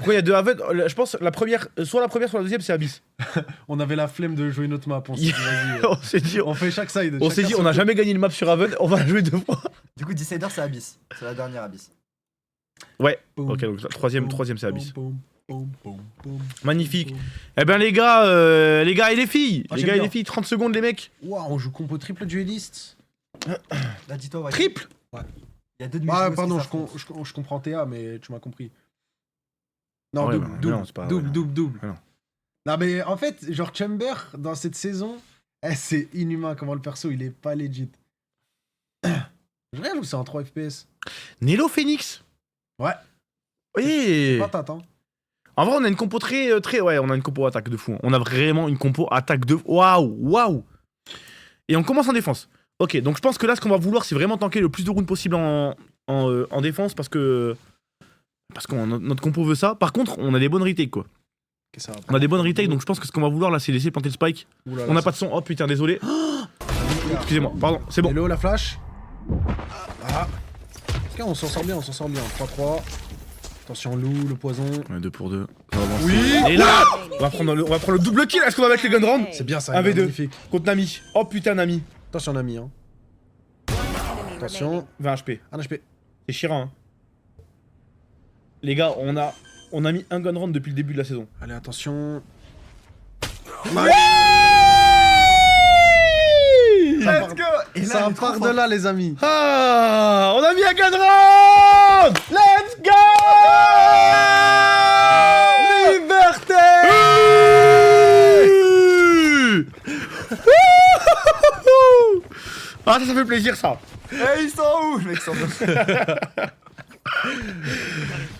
Pourquoi il y a deux Haven? Je pense la première, soit la première, soit la deuxième, c'est Abyss. On avait la flemme de jouer une autre map. On s'est dit, vas-y, On s'est dit, on fait chaque side. on s'est dit, on n'a jamais gagné une map sur Haven, on va la jouer deux fois. Du coup, Decider, c'est Abyss. C'est la dernière Abyss. Ouais, Boum, ok, donc troisième c'est Abyss. boum, boum, boum, boum, Magnifique. boum. Eh ben les gars et les filles, Ah, les j'aime gars et bien. les filles, 30 secondes les mecs. Waouh, on joue compo triple dueliste. Là, dis-toi, ouais. Triple. Il y a deux de mes Ah, joueuses qui pardon, s'affrontent. je comprends TA, mais tu m'as compris. Non, Ah ouais, double, bah, double, non, c'est pas- double, ouais, non. double, double. Ah non. Non, mais en fait, genre Chamber, dans cette saison, c'est inhumain comment le perso, il est pas legit. Je rêve ou c'est en 3 FPS? Nelo Phoenix. Ouais. Oui. Patate, hein. En vrai, on a une compo très, ouais, on a une compo attaque de fou. Hein. On a vraiment une compo attaque de, waouh. Et on commence en défense. Ok, donc je pense que là, ce qu'on va vouloir, c'est vraiment tanker le plus de rounds possible en défense parce que notre compo veut ça. Par contre, on a des bonnes retakes quoi. Ok, ça va On a des bonnes retakes, donc je pense que ce qu'on va vouloir là, c'est laisser planter le spike. Ouh là là, On n'a ça- pas de son. Oh putain, désolé. Excusez-moi. Pardon. C'est bon. Hello, la flash. Ah. Ok, on s'en sort bien, 3-3. Attention, loup, le poison. Ouais, 2 pour 2. Ça va avancer. Oui. Et là, on va prendre le double kill. Est-ce qu'on va mettre les gun round C'est bien ça, Un il est V2. magnifique. contre Nami? Oh putain, Nami. Attention, on a mis, hein. Attention. 20 HP. 1 HP. C'est Chirin. Hein. Les gars, on a mis un gun round depuis le début de la saison. Allez, attention. Let's go! Et là, Ça elle est trop part de forte. là, les amis. Ah, on a mis un gun round. Let's go. Liberté. Ah, ça fait plaisir ça. Eh, ils sont où? Le mec s'en va.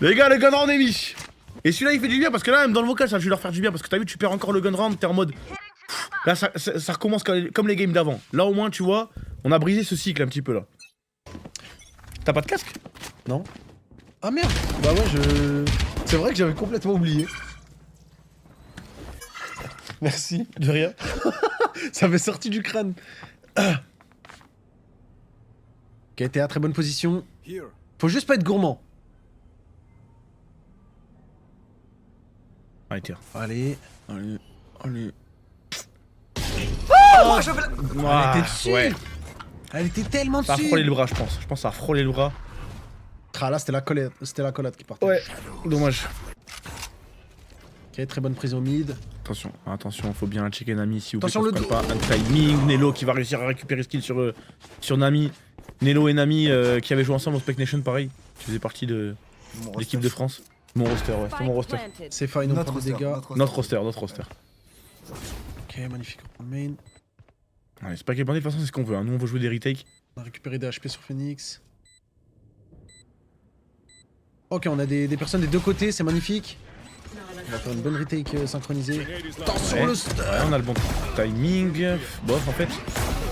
Les gars, le gun round est mis. Et celui-là, il fait du bien parce que là, même dans le vocal, ça va leur faire du bien parce que t'as vu, tu perds encore le gun round, t'es en mode. Là, ça recommence comme les games d'avant. Là, au moins, tu vois, on a brisé ce cycle un petit peu là. T'as pas de casque? Non. Ah merde. Bah ouais, c'est vrai que j'avais complètement oublié. Merci. De rien. Ça m'est sorti du crâne. Ok, t'es à très bonne position. Faut juste pas être gourmand. Allez, tire. Allez. Allez. Oh, je veux la- Elle était dessus. Ouais. Elle était tellement Ça a dessus. frôlé le bras, je pense. Je pense que ça a frôlé le bras. Ah là, c'était la collade qui partait. Ouais. Dommage. Ok, très bonne prise au mid. Attention, faut bien checker Nami si vous Attention, le pas un timing. Nelo qui va réussir à récupérer skill sur Nami. Nelo et Nami qui avaient joué ensemble au Spec Nation, pareil. Qui faisaient partie de Mon l'équipe de roster. France. Mon roster, ouais, c'est mon roster. C'est fine, on Notre prend des roster, dégâts. Notre roster. Ok, magnifique, on prend le main. Allez, c'est pas quel bandit, de toute façon, c'est ce qu'on veut. Hein. Nous, on veut jouer des retakes. On a récupéré des HP sur Phoenix. Ok, on a des personnes des deux côtés, c'est magnifique. On va faire une bonne retake synchronisée. Attention Ouais. le stun. Ouais, on a le bon timing. Bof, en fait,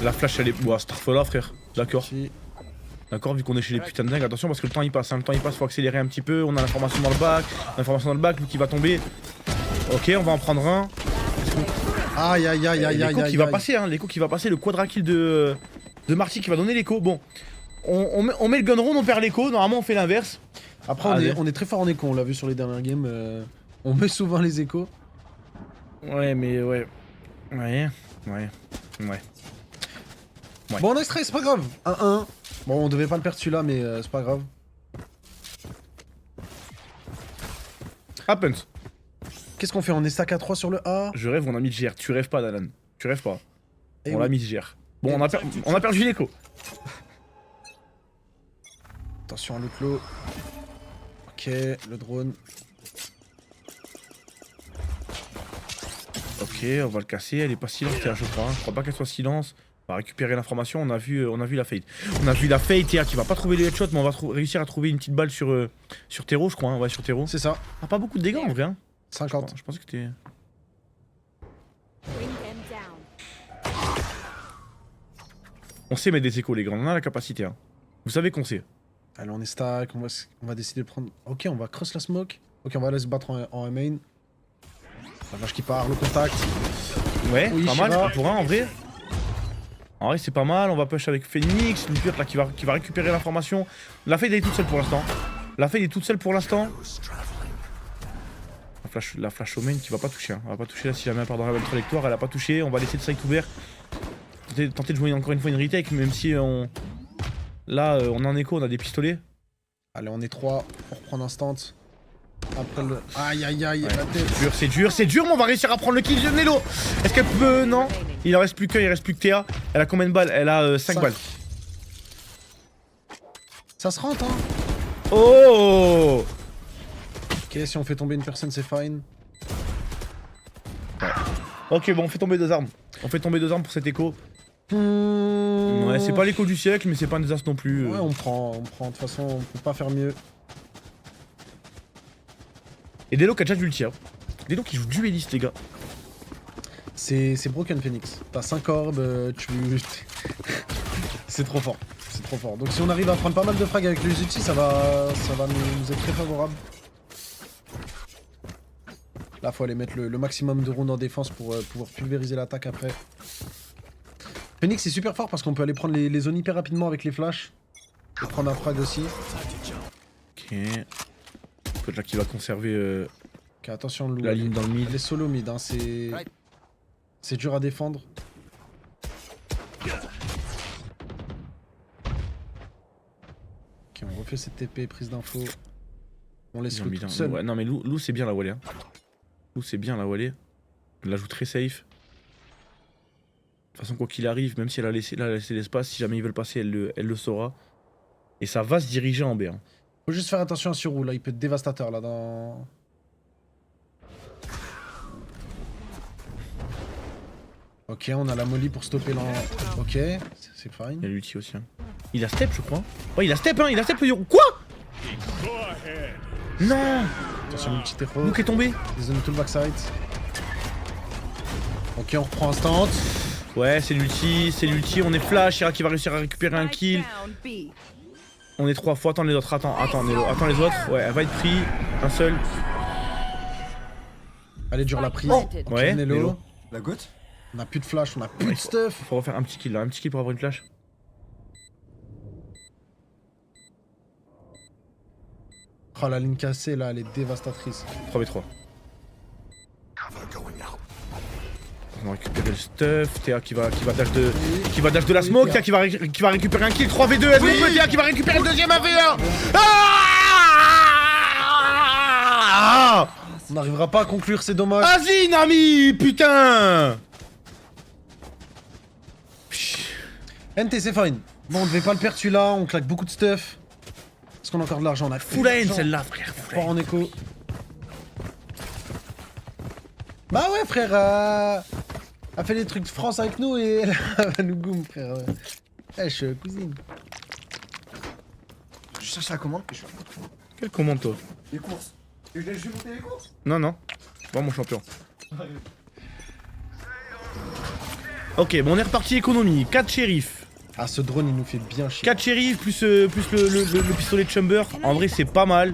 la flash, elle est. Ouah, Starfall là, frère. D'accord. Si. D'accord, vu qu'on est chez les putains de dingues, attention parce que le temps il passe, hein. Le temps il passe, faut accélérer un petit peu. On a l'information dans le bac, lui qui va tomber. Ok, on va en prendre un. Aïe aïe aïe aïe aïe L'écho aïe. qui va aïe. passer, hein, l'écho qui va passer, le quadra kill de Marty qui va donner l'écho. Bon, on met le gun round, on perd l'écho, normalement on fait l'inverse. Après, Allez. on est très fort en écho, on l'a vu sur les dernières games. On met souvent les échos. Ouais, mais ouais. Ouais. Bon, on est stress, c'est pas grave. 1-1. Bon, on devait pas le perdre celui-là, mais c'est pas grave. Happens. Qu'est-ce qu'on fait? On est stack à 3 sur le A. Je rêve, on a mis GR. Tu rêves pas, Dalan. Tu rêves pas. Et On oui. l'a mis GR. Bon, on a perdu l'écho. Attention à l'autre lot. Ok, le drone. Ok, on va le casser. Elle est pas silence, je crois. Hein. Je crois pas qu'elle soit silence. On va récupérer l'information. On a vu la fate. On a vu la fate, Théa qui va pas trouver les headshots, mais on va réussir à trouver une petite balle sur Terreau, je crois. Hein. Ouais, sur Terreau. C'est ça. Ah, pas beaucoup de dégâts en vrai. Hein. 50. Je pensais que t'es. On sait mettre des échos, les gars. On a la capacité. Hein. Vous savez qu'on sait. Allez, on est stack. On va décider de prendre. Ok, on va cross la smoke. Ok, on va aller se battre en main. La vache qui part, le contact. Ouais, Oui, pas mal, Shira. un pour un en vrai. En vrai, c'est pas mal. On va push avec Phoenix, Lupurt là qui va récupérer l'information. La fade elle est toute seule pour l'instant. La fade est toute seule pour l'instant. La flash au main qui va pas toucher. Hein. Elle va pas toucher là si jamais elle part dans la bonne trajectoire. Elle a pas touché. On va laisser le site ouvert. Tenter de jouer encore une fois une retake, même si on. Là, on a un écho, on a des pistolets. Allez, on est 3. On reprend instant. Après le. Aïe aïe aïe, Ouais. la tête. C'est dur, mais on va réussir à prendre le kill de Nelo. Est-ce qu'elle peut. Non. Il en reste plus qu'un, il reste plus que Théa. Elle a combien de balles? Elle a 5 Cinq. balles. Ça se rentre, hein. Oh! Ok, si on fait tomber une personne, c'est fine. Ok, bon, on fait tomber 2 armes. On fait tomber 2 armes pour cet écho. Ouais, c'est pas l'écho du siècle, mais c'est pas un désastre non plus. Ouais, on prend. De toute façon, on peut pas faire mieux. Et Delo qui a déjà du tir. Delo qui joue dueliste, les gars. C'est Broken Phoenix. T'as 5 orbes, tu. C'est trop fort. C'est trop fort. Donc si on arrive à prendre pas mal de frags avec les outils, ça va nous être très favorable. Là, faut aller mettre le maximum de rounds en défense pour pouvoir pulvériser l'attaque après. Phoenix est super fort parce qu'on peut aller prendre les zones hyper rapidement avec les flashs. Et prendre un frag aussi. Ok. Coach là qui va conserver Ok, attention, le loup. la ligne dans le mid. Elle est solo mid, hein, c'est dur à défendre. Ok, on refait cette TP, prise d'info. On laisse le tout seul. Ouais, non mais Lou c'est bien la wallée. Hein. Lou c'est bien la wallée. Elle la joue très safe. De toute façon quoi qu'il arrive, même si elle a laissé l'espace, si jamais ils veulent passer, elle le saura. Et ça va se diriger en B. Hein. Faut juste faire attention à Suru, là, il peut être dévastateur là dans... Ok, on a la molly pour stopper l'en... Ok, c'est fine. Il y a l'ulti aussi. Hein. Il a step je crois. Ouais il a step hein, il a step le Yoro. Quoi? Non. Attention, le petit héros. Lou qui est tombé. Ils ont tout le backside. Ok, on reprend instant. Ouais c'est l'ulti, on est flash, Shira qui va réussir à récupérer un kill. On est 3 fois, attends les autres, attends Nelo, attends les autres, ouais elle va être pris, un seul. Allez, dure la prise. Oh. Ok, Ouais, Nelo. Nelo. La goutte. On a plus de flash, on a plus Ouais, de stuff. Faut refaire un petit kill là, un petit kill pour avoir une flash. Oh, la ligne cassée là, elle est dévastatrice. 3v3. On va récupérer le stuff, Théa qui va dash de la smoke, Théa qui va récupérer un kill, 3v2, est-ce qu'on peut Théa qui va récupérer le deuxième AV1. Ah On n'arrivera pas à conclure, c'est dommage. Vas-y Nami, putain. NT, c'est fine. Bon, on devait pas le perdre celui-là, on claque beaucoup de stuff. Est-ce qu'on a encore de l'argent? On a Full haine celle-là frère, full Fort haine. en écho. Bah ouais, frère, a fait des trucs de France avec nous et elle va nous boum, frère. Wesh, cousine. Je cherche la commande et je fais Quel commande toi? les courses. Et je vais monter les courses. Non, non. Pas mon champion. Ok, bon on est reparti économie. 4 shérifs. Ah, ce drone, il nous fait bien chier. 4 shérifs plus le pistolet de Chumber. En vrai, c'est pas mal.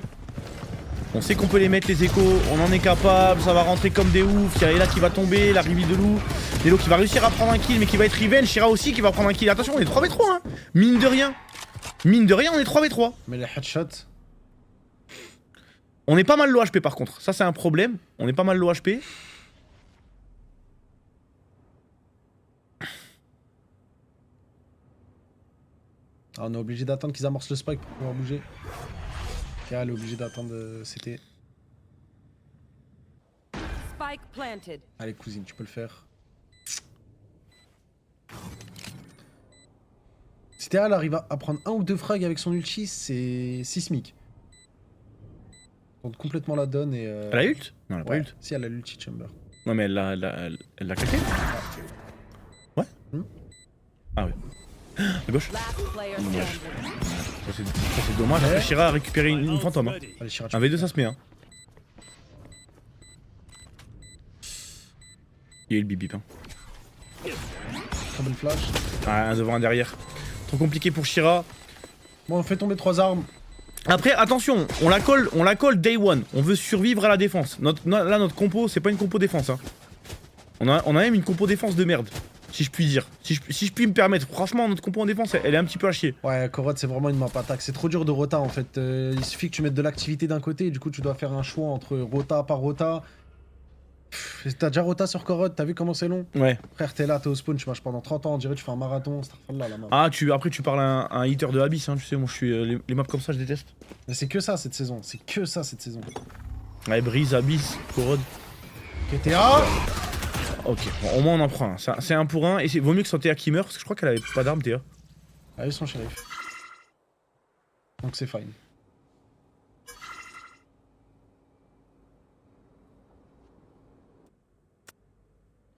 On sait qu'on peut les mettre, les échos. On en est capable. Ça va rentrer comme des oufs. Il y a Ella qui va tomber. La reveal de Lou. Nelo qui va réussir à prendre un kill, mais qui va être revenge. Shira aussi qui va prendre un kill. Attention, on est 3v3. Hein. Mine de rien. Mine de rien, on est 3v3. Mais les headshots. On est pas mal low HP par contre. Ça, c'est un problème. On est pas mal low HP. Ah, on est obligé d'attendre qu'ils amorcent le spike pour pouvoir bouger. Ok, elle est obligée d'attendre CT. Spike planted. Allez, cousine, tu peux le faire. Si Théa arrive à prendre 1 ou 2 frags avec son ulti, c'est sismique. On compte complètement la donne et. Elle a ult? Non, elle a pas Ouais, ult. si, elle a l'ulti Chamber. Non, mais elle l'a claqué. Ouais. Ah ouais. À gauche. Last player Dommage. standing. Ça, c'est dommage. Après, Shira a récupéré une fantôme. Hein. Allez, Shira, tu Un V2, ça se met. Hein. Il y a eu le bip-bip. Hein. très bonne flash. Ah, un devant, un derrière. Trop compliqué pour Shira. Bon, on fait tomber 3 armes. Après, attention, on la colle day one. On veut survivre à la défense. Là, notre compo, c'est pas une compo défense. Hein. On a même une compo défense de merde. Si je puis dire. Si je puis me permettre. Franchement, notre compo en défense, elle est un petit peu à chier. Ouais, Korod, c'est vraiment une map attaque. C'est trop dur de rota en fait. Il suffit que tu mettes de l'activité d'un côté et du coup, tu dois faire un choix entre rota par rota. T'as déjà rota sur Korod, t'as vu comment c'est long? Ouais. Frère, t'es là, t'es au spawn, tu marches pendant 30 ans, on dirait que tu fais un marathon. Là, la map. Ah, après, tu parles à un hitter de Abyss, hein, tu sais, moi, je suis. Les maps comme ça, je déteste. Mais c'est que ça cette saison, c'est que ça cette saison. Ouais, Brise, Abyss, Korod. GTA. Ok, bon, au moins on en prend un. C'est un pour un, et vaut mieux que ce soit Théa qui meurt, parce que je crois qu'elle avait pas d'arme, Théa. Ah, ils sont shérif. Donc c'est fine.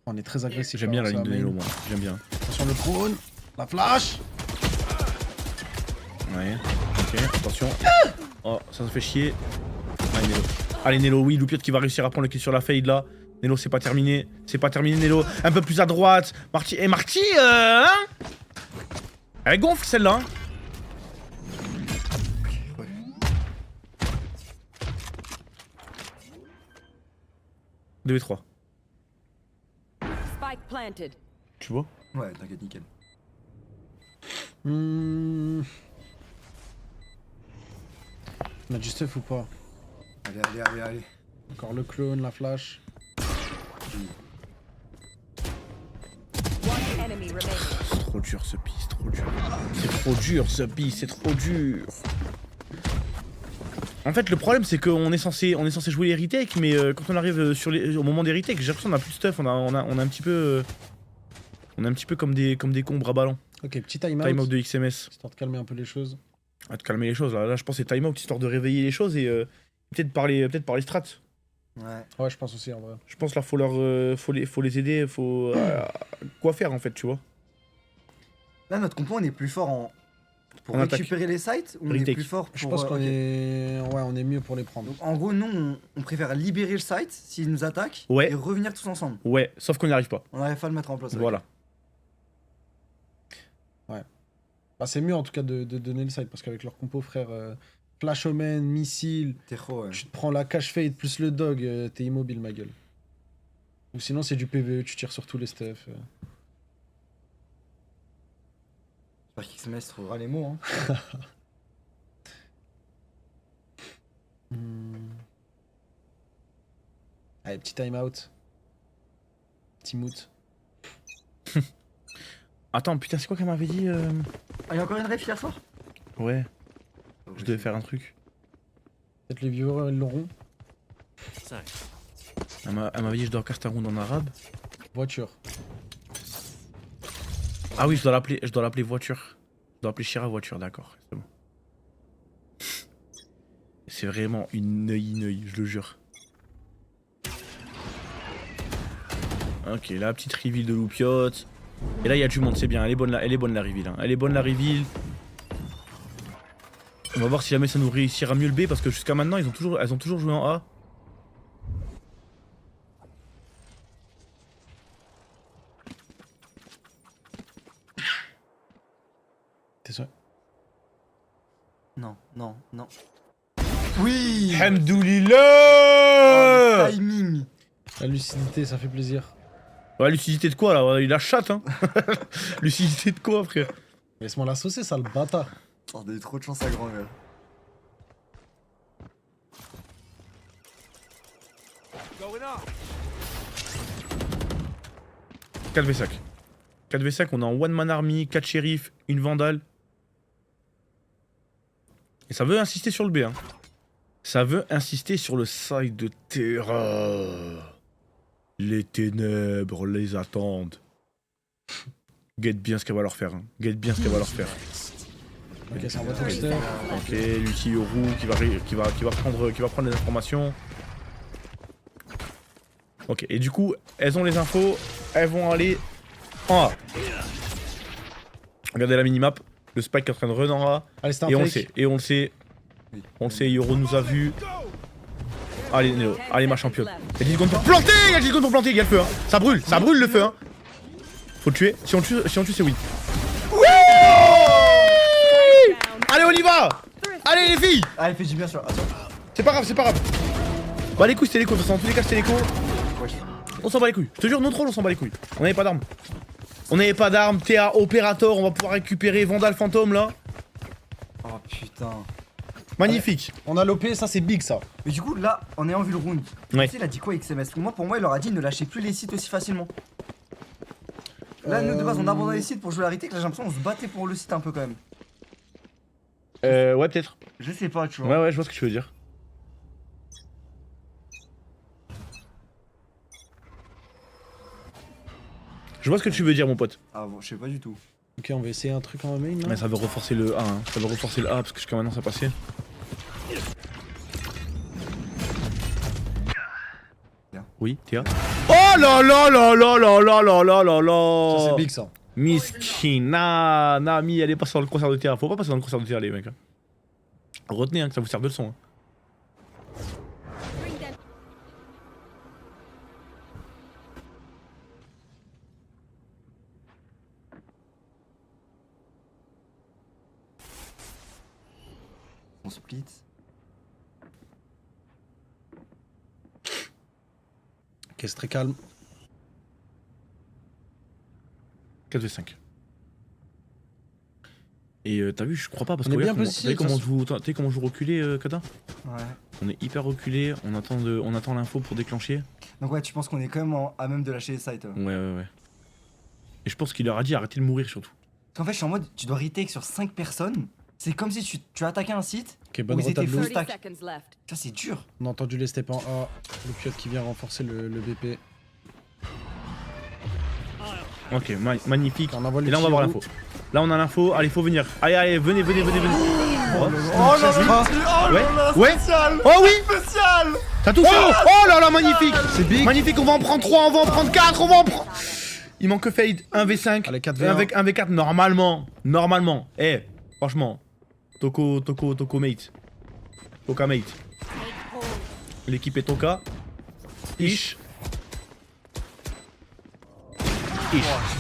On est très agressif. J'aime bien la alors, ligne ça de Nelo, main. moi. J'aime bien. Attention le prône, la flash. Ouais, ok, attention. Oh, ça fait chier. Allez, Nelo. Allez, Nelo, oui, Loupiote qui va réussir à prendre le kill sur la fade là. Nelo, c'est pas terminé. C'est pas terminé, Nelo. Un peu plus à droite. Marty. Et Marty, hein? Elle gonfle celle-là. Hein. Ouais. Deux et 3. Spike planted. Tu vois? Ouais, t'inquiète, nickel. On a du stuff ou pas? Allez. Encore le clone, la flash. One enemy remaining. C'est trop dur ce pis, c'est trop dur. C'est trop dur ce pis, c'est trop dur. En fait, le problème c'est qu'on est censé jouer les retakes, mais quand on arrive au moment des retakes, j'ai l'impression qu'on a plus de stuff, on a un petit peu. On est un petit peu comme des cons bras ballants. Ok, petit timeout. Timeout de XMS. Histoire de calmer un peu les choses. À te calmer les choses là, je pense que c'est timeout histoire de réveiller les choses et peut-être parler strats. Ouais. Ouais, je pense aussi en vrai. Je pense là faut les aider, faut quoi faire en fait, tu vois. Là, notre compo, on est plus fort pour En attaque. récupérer les sites ou on est Retake. plus fort pour. Je pense qu'on ok. est... Ouais, on est mieux pour les prendre. Donc, en gros, nous, on préfère libérer le site s'ils nous attaquent Ouais. et revenir tous ensemble. Ouais, sauf qu'on n'y arrive pas. On n'arrive pas à le mettre en place. ok. Voilà. Bah, c'est mieux en tout cas de donner le side parce qu'avec leur compo, frère, flash omen, missile, T'es trop, ouais. tu te prends la cache fade plus le dog, t'es immobile, ma gueule. Ou sinon, c'est du PVE, tu tires sur tous les stuff. J'espère qu'XMS trouvera les mots. Hein. Allez, petit timeout. Petit moot. Attends, putain, c'est quoi qu'elle m'avait dit Ah, il y a encore une ref hier soir. Ouais, je devais faire un truc. Peut-être les viewers, ils l'auront. Elle m'avait dit je dois caster un round en arabe. Voiture. Ah oui, je dois l'appeler voiture. Je dois appeler Shira voiture, d'accord. C'est bon. C'est vraiment une œil, je le jure. Ok, la petite reveal de Loupiote. Et là, il y a du monde, c'est bien. Elle est bonne la reveal. Hein. Elle est bonne la reveal. On va voir si jamais ça nous réussira mieux le B parce que jusqu'à maintenant, elles ont toujours joué en A. T'es sûr? Non. Oui. Hamdoulillah. Timing. La lucidité, ça fait plaisir. Ouais, lucidité de quoi là? Il a chatte, hein. Lucidité de quoi, frère? Laisse-moi la saucer, ça, le bâtard. Oh, on a eu trop de chance à grand-mère. Going off. 4v5. 4v5, on est en one man army, 4 shérifs, une vandale. Et ça veut insister sur le B, hein. Ça veut insister sur le side de terreur. Les ténèbres les attendent. Guette bien ce qu'elle va leur faire. Hein. Guette bien ce qu'elle va leur faire. Ok, c'est un bon tester. Ok, l'ulti roux qui va prendre les informations. Ok, et du coup, elles ont les infos. Elles vont aller en A. Regardez la minimap. Le spike est en train de run en A. Allez, c'est un Et on le fake. sait, et on le sait. Oui. On le sait, Yoro nous a vu. Allez, Nelo, allez ma championne. Il y a 10 secondes pour planter, il y a 10 secondes pour planter, il y a le feu. Hein. Ça brûle le feu. Hein. Faut le tuer, si on le tue, c'est win. Oui. Allez, on y va. Allez les filles. Ah, il fait du bien sur. Attends. C'est pas grave. Bah les couilles, c'était l'écho, de toute façon, en tous les cas, c'était l'écho. Ouais. On s'en bat les couilles. Je te jure, nos trolls, on s'en bat les couilles. On avait pas d'armes. On n'avait pas d'armes, TA, Opérator, on va pouvoir récupérer Vandal Fantôme là. Oh putain. Magnifique. On a l'OP, ça c'est big ça. Mais du coup, là, en ayant vu le round, Ouais. tu sais, il a dit quoi XMS? Pour moi, il leur a dit ne lâchez plus les sites aussi facilement. Là, nous, de base, on a abandonné les sites pour jouer la retake. Là, j'ai l'impression qu'on se battait pour le site un peu quand même. Ouais, peut-être. Je sais pas, tu vois. Ouais, je vois ce que tu veux dire. Je vois ce que tu veux dire, mon pote. Ah bon, je sais pas du tout. Ok, on va essayer un truc en main là. Mais ça veut renforcer le A, hein. Ça veut renforcer le A parce que jusqu'à maintenant ça passait. Oui, Théa. Oh là là là là là là là là là là. Ça c'est big ça. Miskina, Nami, allez pas sur le concert de Théa. Faut pas passer dans le concert de Théa, les mecs. Hein. Retenez hein, que ça vous sert de leçon. Hein. Bring them. On split. Ok, c'est très calme. 4v5. Et t'as vu, je crois pas parce On que est bien regarde positionné, comment de je comment je joue reculé, Kata. Ouais. On est hyper reculé, on attend l'info pour déclencher. Donc, ouais, tu penses qu'on est quand même à même de lâcher les sites. Ouais. Et je pense qu'il leur a dit arrêtez de mourir surtout. Parce qu'en fait, je suis en mode, tu dois retake sur 5 personnes. C'est comme si tu attaquais un site. Ok, bonne Où ils étaient rota de full l'eau. 30 stack. seconds left. Ça, c'est dur. On a entendu les steps en A. Le piot qui vient renforcer le BP. Ok, magnifique. On envoie le Et là on va voir Chirou. l'info. Là on a l'info, allez faut venir. Allez, venez. Oh là Ouais, ouais. Oh oui. T'as tout fait. Oh là là, magnifique. C'est big. Magnifique, on va en prendre 3, on va en prendre 4, on va en prendre... Il manque que Fade, 1v5. Allez, 4v1. Avec 1v4 normalement. Eh, franchement. Toko mate. Toka mate. L'équipe est Toka. Ish.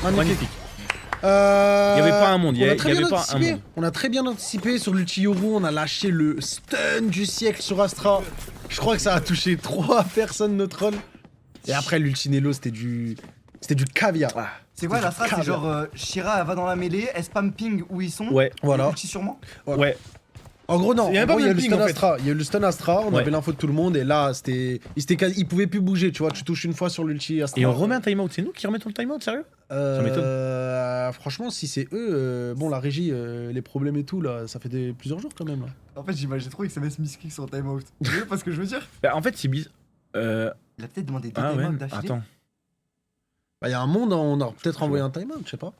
Magnifique. Il y avait pas un monde, il y avait pas un monde. On a très bien anticipé sur l'ulti Yoru, on a lâché le stun du siècle sur Astra. Je crois que ça a touché 3 personnes notre troll. Et après l'ulti Nello c'était du caviar. C'est quoi la C'était phrase? C'est caviar. genre Shira elle va dans la mêlée, elle spam ping où ils sont. Ouais, Voilà. Ulti sûrement. ouais. En gros non, Il y avait en gros, pas il y a de eu le ping, stun en fait. Astra, il y a eu le stun Astra, on Ouais. avait l'info de tout le monde et là il pouvait plus bouger, tu vois, tu touches une fois sur l'ulti Astra. Et on remet un timeout, c'est nous qui remettons le timeout, sérieux? Franchement si c'est eux, bon la régie, les problèmes et tout là, ça fait plusieurs jours quand même là. En fait, j'imagine trop XMS miskick sur timeout. Tu vois pas ce que je veux dire? Bah, en fait c'est bizarre. Il a peut-être demandé 2 Ah ouais, timeouts d'affilée. attends. Bah il y a un monde, on a peut-être envoyé un timeout, je sais pas.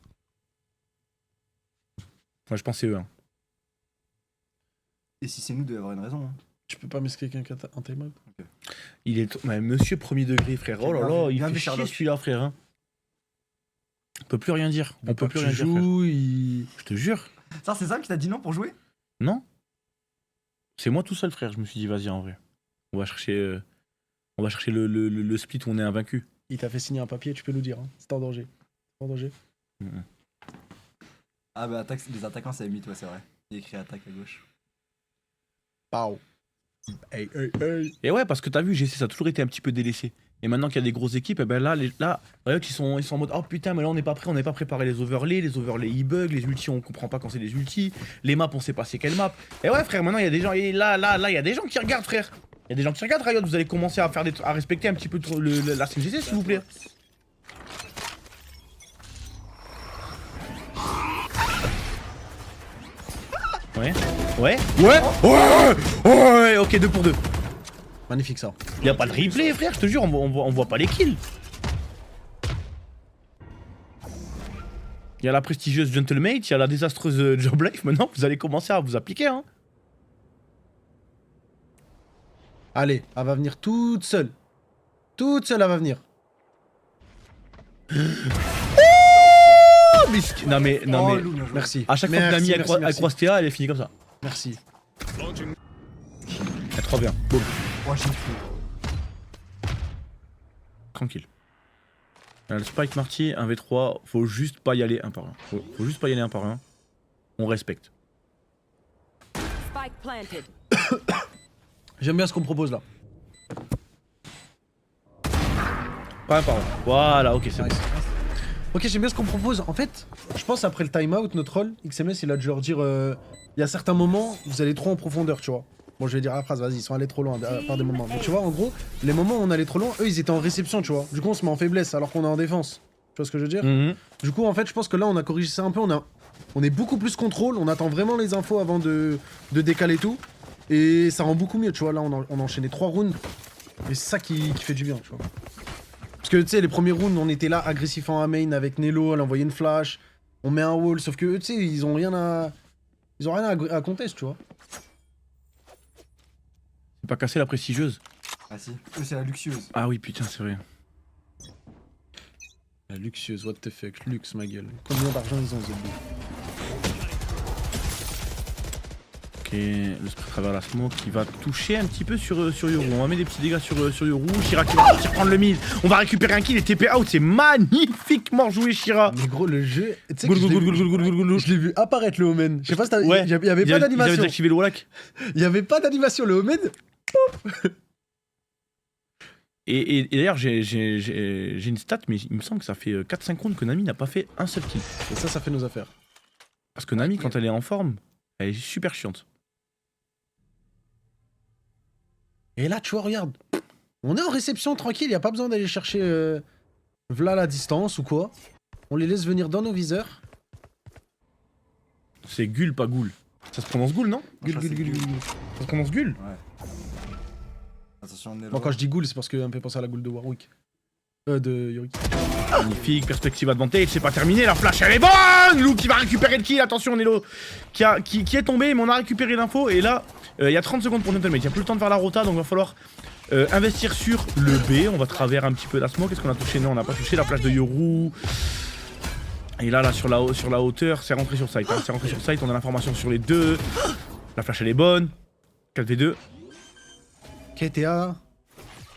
Moi je pense que c'est eux. Hein. Et si c'est nous, il doit y avoir une raison. Hein. Tu peux pas m'expliquer quelqu'un un timeout. Il est... Ouais, monsieur premier degré, frère. Oh là Bien là, vu, il bien fait vu, chier Sherlock. celui-là, frère. Hein. On peut plus rien dire. On peut plus rien dire, frère. Je te jure. Ça, c'est Sam qui t'a dit non pour jouer? Non. C'est moi tout seul, frère. Je me suis dit, vas-y, en vrai. On va chercher le split où on est invaincu. Il t'a fait signer un papier, tu peux nous dire. Hein. C'est en danger. C'est en danger. Ah bah les attaquants c'est mythe, ouais c'est vrai. Il y a écrit attaque à gauche. Pow. Hey. Et ouais, parce que t'as vu, GC, ça a toujours été un petit peu délaissé. Et maintenant qu'il y a des grosses équipes, et ben là, Riot, ils sont en mode, oh putain, mais là on n'est pas prêt, on n'est pas préparé les overlays ils bug, les ultis on comprend pas quand c'est des ultis, les maps on sait pas c'est quelle map. Et ouais frère, maintenant il y a des gens, et là, il y a des gens qui regardent frère. Il y a des gens qui regardent Riot, vous allez commencer à à respecter un petit peu la scène GC s'il vous plaît. Ouais, ok, 2 pour 2. Magnifique ça. Y'a pas de replay frère, je te jure, on voit pas les kills. Y'a la prestigieuse Gentlemate, y'a la désastreuse Job Life, maintenant vous allez commencer à vous appliquer hein. Allez, elle va venir toute seule. Toute seule, elle va venir. Oh, non mais, Lou, bien joué. Merci. à chaque fois que Nami elle croise Théa, elle est finie comme ça. Merci. Elle 3 bien, boum, Oh, j'ai fait. tranquille. Le Spike Marty, 1v3, faut juste pas y aller un par un. Faut juste pas y aller un par un. On respecte. Spike planted. J'aime bien ce qu'on me propose là. Pas un par un. Voilà, ok, c'est bon. Nice. Ok, j'aime bien ce qu'on propose. En fait, je pense après le time-out, notre rôle, XMS, il a dû leur dire il y a certains moments, vous allez trop en profondeur, tu vois. Bon, je vais dire la phrase, vas-y, ils sont allés trop loin par des moments. Mais tu vois, en gros, les moments où on allait trop loin, eux, ils étaient en réception, tu vois. Du coup, on se met en faiblesse alors qu'on est en défense. Tu vois ce que je veux dire? Du coup, en fait, je pense que là, on a corrigé ça un peu. On est beaucoup plus contrôle, on attend vraiment les infos avant de décaler tout. Et ça rend beaucoup mieux, tu vois. Là, on a enchaîné 3 rounds. Et c'est ça qui fait du bien, tu vois. Parce que, tu sais, les premiers rounds, on était là, agressif en main avec Nello, elle envoyait une flash. On met un wall, sauf que, tu sais, ils ont rien à contester, tu vois. C'est pas casser la prestigieuse. Ah si, eux c'est la luxueuse. Ah oui, putain, c'est vrai. La luxueuse, what the fuck, luxe, ma gueule. Combien d'argent ils ont, Zombie? Ok, le spray à travers la smoke qui va toucher un petit peu sur Yoru. On va mettre des petits dégâts sur Yoru. Shira qui va partir prendre le mid. On va récupérer un kill et TP out. C'est magnifiquement joué, Shira. Mais gros, le jeu. Tu sais que Goul, goul, goul, goul, goul, goul, goul. je l'ai vu apparaître le Omen. Je sais pas si t'as. Ouais. Il y avait pas Ils avaient d'animation. désactivé le Wallach. Il y avait pas d'animation, le Omen. Et d'ailleurs, j'ai une stat, mais il me semble que ça fait 4-5 rounds que Nami n'a pas fait un seul kill. Et ça fait nos affaires. Parce que Nami, quand elle est en forme, elle est super chiante. Et là, tu vois, regarde. On est en réception tranquille, y a pas besoin d'aller chercher v'là la distance ou quoi. On les laisse venir dans nos viseurs. C'est Gul, pas Goul. Ça se prononce Goul, non? Gul, gul, gul, gul. Ça se prononce Gul? Ouais. Attention, Nello. Bon, quand je dis Ghoul, c'est parce que ça me fait penser à la Ghoul de Warwick. De Yorick. Magnifique, perspective advantage, c'est pas terminé, la flash elle est bonne. Lou qui va récupérer le kill, attention Nello qui est tombé, mais on a récupéré l'info. Et là, il y a 30 secondes pour Gentleman, il n'y a plus le temps de faire la rota, donc il va falloir investir sur le B. On va travers un petit peu la smoke. Est-ce qu'on a touché? Non, on n'a pas touché la flash de Yoru. Et là, sur la hauteur, c'est rentré sur site. Hein. C'est rentré sur site, on a l'information sur les deux. La flash elle est bonne. 4v2. KTA.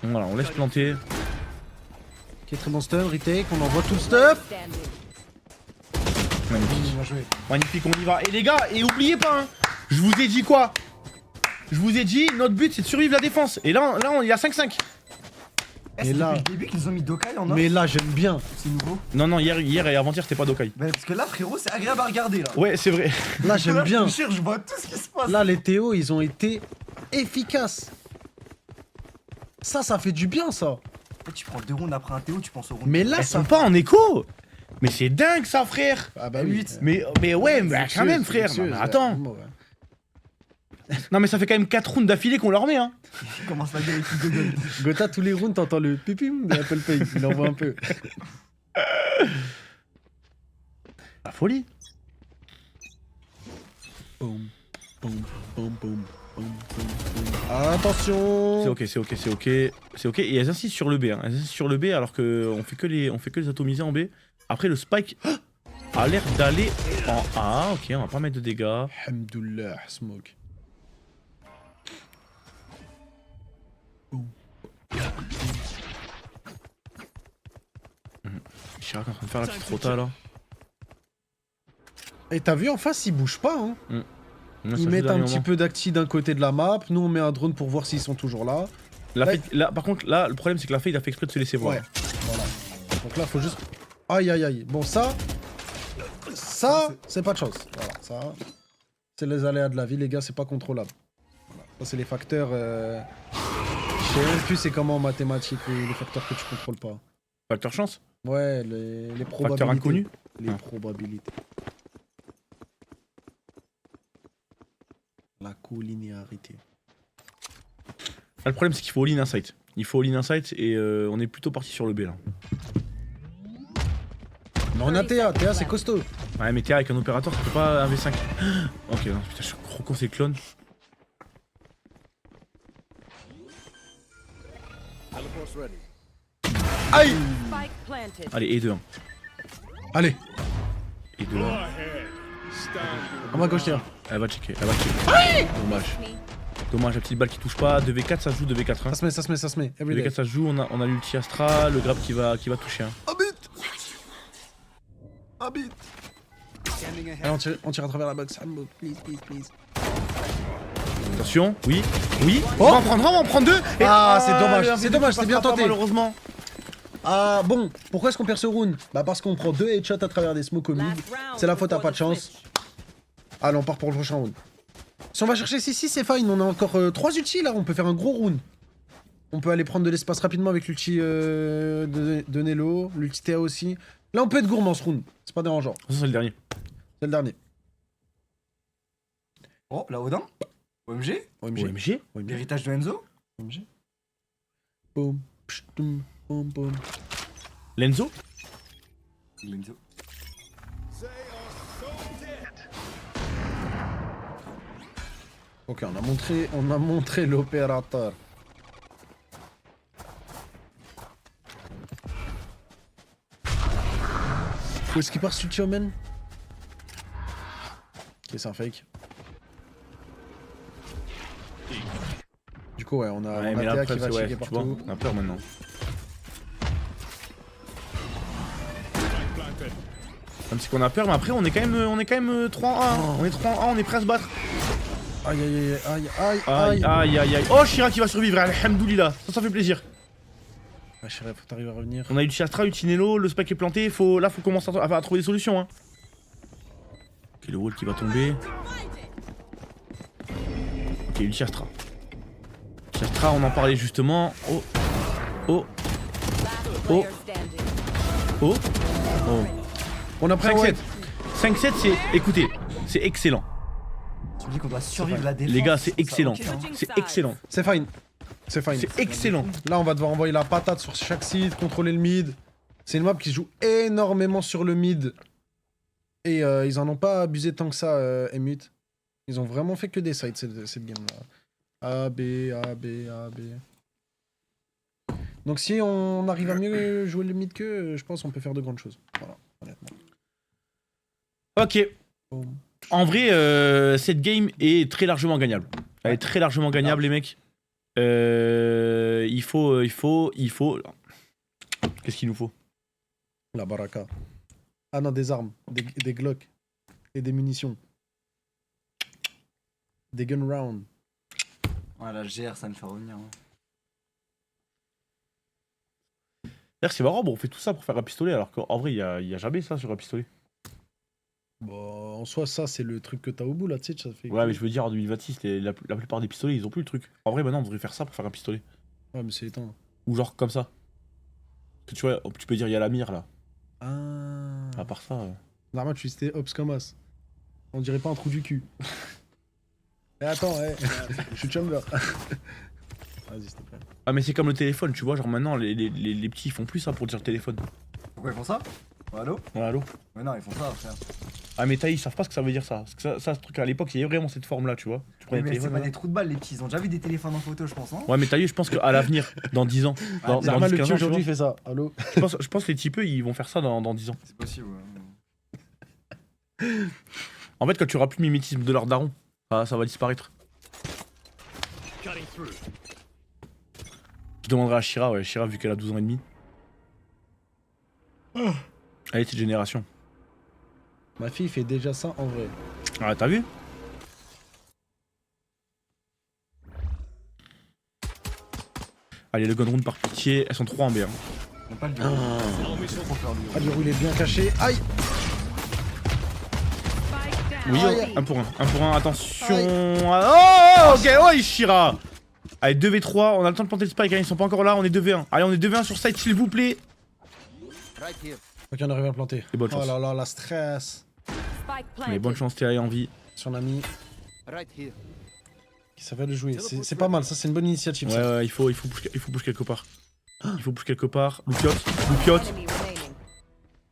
Voilà, on laisse planter. Ok, très bon stun, retake, on envoie tout le stuff. Standing. Magnifique. Bien joué. Magnifique, on y va. Et les gars, et oubliez pas, hein, je vous ai dit quoi? Je vous ai dit, notre but c'est de survivre la défense. Et là il y a 5-5. C'est là- depuis le début qu'ils ont mis Dokai en off. Mais là, j'aime bien. C'est nouveau. Non, hier et avant-hier, c'était pas Dokai. Bah, parce que là, frérot, c'est agréable à regarder là. Ouais, c'est vrai. Là, j'aime bien. Je te jure, je vois tout ce qui se passe. Là, les Théo, ils ont été efficaces. Ça fait du bien, ça. En fait, tu prends 2 rounds après un Théo, tu penses au round. Mais là, Elles ça. sont pas en écho. Mais c'est dingue ça, frère. Ah bah oui. 8. Mais ouais, mais quand même, frère. Non, mais attends. Non, mais ça fait quand même 4 rounds d'affilée qu'on leur met, hein. Il commence la gueule avec une gueule. Gotha, tous les rounds, t'entends le pipim de Apple Pay. Il envoie un peu. La folie. Boum, boum, boum, boum, boum, boum, boum. Attention. C'est ok. Et elles insistent sur le B, hein. Elles insistent sur le B alors qu'on fait que les atomiser en B. Après, le spike a l'air d'aller en A. Ok, on va pas mettre de dégâts. Alhamdoulilah, smoke. Chirac est en train de faire la petite rota là. Et t'as vu en face, ils bougent pas, hein. Là, ça Ils joue mettent un dernier petit moment. peu d'acti d'un côté de la map. Nous, on met un drone pour voir s'ils sont toujours là. Là, par contre, là, le problème c'est que la fée il a fait exprès de se laisser voir. Ouais. Voilà. Donc là, faut juste. Aïe, aïe, aïe. Bon, ça, c'est pas de chance. Voilà, ça, c'est les aléas de la vie, les gars, c'est pas contrôlable. Voilà. Ça, c'est les facteurs. Je sais même plus c'est comment en mathématiques, les facteurs que tu contrôles pas. Facteur chance. Ouais, les probabilités. Facteur inconnu. Les Ah. probabilités. La collinéarité. Là, le problème c'est qu'il faut all-in insight. Il faut all-in insight et on est plutôt parti sur le B là. Mais on a Théa, Théa c'est costaud. Ouais, mais t'es avec un opérateur, ça fait pas un V5. Ok, non, putain, je suis trop con ces clones. Teleport's ready. Aïe. Spike planted. Allez, et 2 1. Allez, Et 2 1. à ma gauche Théa. Elle va checker, Dommage. Dommage, la petite balle qui touche pas. 2v4, ça se joue, 2v4. Hein. Ça se met. Everyday. 2v4, ça se joue, on a l'ulti Astra, le grab qui va toucher. Hein. Allez, on tire à travers la box. Please. Attention, oui. Oh On va en prendre 2. Ah, c'est dommage, c'est bien tenté. Malheureusement. Ah bon, pourquoi est-ce qu'on perd ce round? Bah parce qu'on prend 2 headshots à travers des smokes au mid. Last round C'est la faute à before pas the de chance. switch. Allez, on part pour le prochain round. Si on va chercher C6, c'est fine. On a encore 3 ultis là. On peut faire un gros round. On peut aller prendre de l'espace rapidement avec l'ulti de Nelo, l'ulti TA aussi. Là, on peut être gourmand ce round. C'est pas dérangeant. Ça, c'est le dernier. C'est le dernier. Oh, là, Odin. OMG. OMG. L'héritage de Enzo. OMG. Boum. Pshtoum, boum, boum. Lenzo. Enzo. Ok, on a montré l'opérateur. Où est-ce qu'il part ce Omen? Ok, c'est un fake. Du coup, ouais, on a, Ouais, on mais a là, Théa qui va après, checker tu vois, partout. on a peur maintenant. Même si qu'on a peur, mais après, on est quand même 3 en 1. On est 3 en 1, on est prêt à se battre. Aïe aïe aïe aïe Aïe, aïe. aïe, aïe. Oh, Shira qui va survivre, alhamdoulilah. Ça fait plaisir. Ouais, chérie, faut t'arriver à revenir. On a eu Chiastra, eu Tinello, le spike est planté. Là, faut commencer à trouver des solutions. Hein. Ok, le wall qui va tomber. Ok, eu Chiastra. Chiastra, on en parlait justement. Oh. Oh. Last Oh. player standing. Oh. Oh. On a pris un 5-7. white. 5-7, c'est. Écoutez, c'est excellent. Tu me dis qu'on doit survivre la défense. Les gars, c'est Ça, excellent. ok, hein. C'est excellent. C'est fine. C'est fine. C'est excellent. Là, on va devoir envoyer la patate sur chaque site, contrôler le mid. C'est une map qui joue énormément sur le mid. Et ils en ont pas abusé tant que ça, Emut. Ils ont vraiment fait que des sides cette game-là. A, B, A, B, A, B. Donc si on arrive à mieux jouer le mid qu'eux, je pense qu'on peut faire de grandes choses. Voilà, honnêtement. Ok. Boum. En vrai, cette game est très largement gagnable. Elle est très largement gagnable, les mecs. Il faut. Qu'est-ce qu'il nous faut? La baraka. Ah non, des armes, des Glock et des munitions. Des gun round. Ouais, la GR, ça me fait revenir. Hein. D'ailleurs, c'est marrant, bon, on fait tout ça pour faire un pistolet, alors qu'en vrai, il y a jamais ça sur un pistolet. Bon, en soi, ça, c'est le truc que t'as au bout, là, tu sais, ça fait... Ouais, mais je veux dire, en 2026, la plupart des pistolets, ils ont plus le truc. En vrai, maintenant, on devrait faire ça pour faire un pistolet. Ouais, mais c'est éteint. Ou genre comme ça. Que tu vois, tu peux dire, il y a la mire là. Ah... À part ça. Normalement, tu listais Ops comme as. On dirait pas un trou du cul. Mais attends, je suis chamber. Vas-y, s'il te plaît. Ah, mais c'est comme le téléphone, tu vois, genre maintenant, les petits, ils font plus ça pour dire téléphone. Pourquoi ils font ça? Ouais, allô? Ouais, allô? Mais non, ils font ça, frère. Ah, mais ils savent pas ce que ça veut dire ça. Parce que ça, ce truc à l'époque, il y avait vraiment cette forme là, tu vois. Tu prenais le Mais c'est téléphone. pas là. des trous de balles, les petits. Ils ont déjà vu des téléphones en photo, je pense, hein? Ouais, mais je pense qu'à l'avenir, dans 10 ans, dans Zarma, 10, le 15 petit ans, tu aujourd'hui vois, fait ça. Allô? je pense que les typeux, ils vont faire ça dans 10 ans. C'est possible, ouais. En fait, quand tu auras plus de mimétisme de leur daron, ça va disparaître. Cutting through. Je demanderai à Shira, ouais, Shira, vu qu'elle a 12 ans et demi. Elle est de cette génération. Ma fille fait déjà ça en vrai. Ah, t'as vu? Allez, le gun round par pitié, elles sont 3 en B. Hein. On n'a pas le bureau. C'est trop peur, lui. Ah, du roulé bien caché. Aïe! Spike down. Oui, Aïe. 1 pour 1. 1 pour 1, attention. Oh, ok, oh, Shira. Allez, 2v3, on a le temps de planter le spike, hein, ils sont pas encore là, on est 2v1. Allez, on est 2v1 sur site, s'il vous plaît. Ok, on arrive à planter. Et bonne Oh chance. là là, la stress. Spike Mais planted. bonne chance, Théa est en vie. Sur l'ami. Qui savait le jouer. C'est pas mal, ça, c'est une bonne initiative. Ouais, ça. ouais, il faut push quelque part. Il faut push quelque part. Loupiote. Enemy remaining.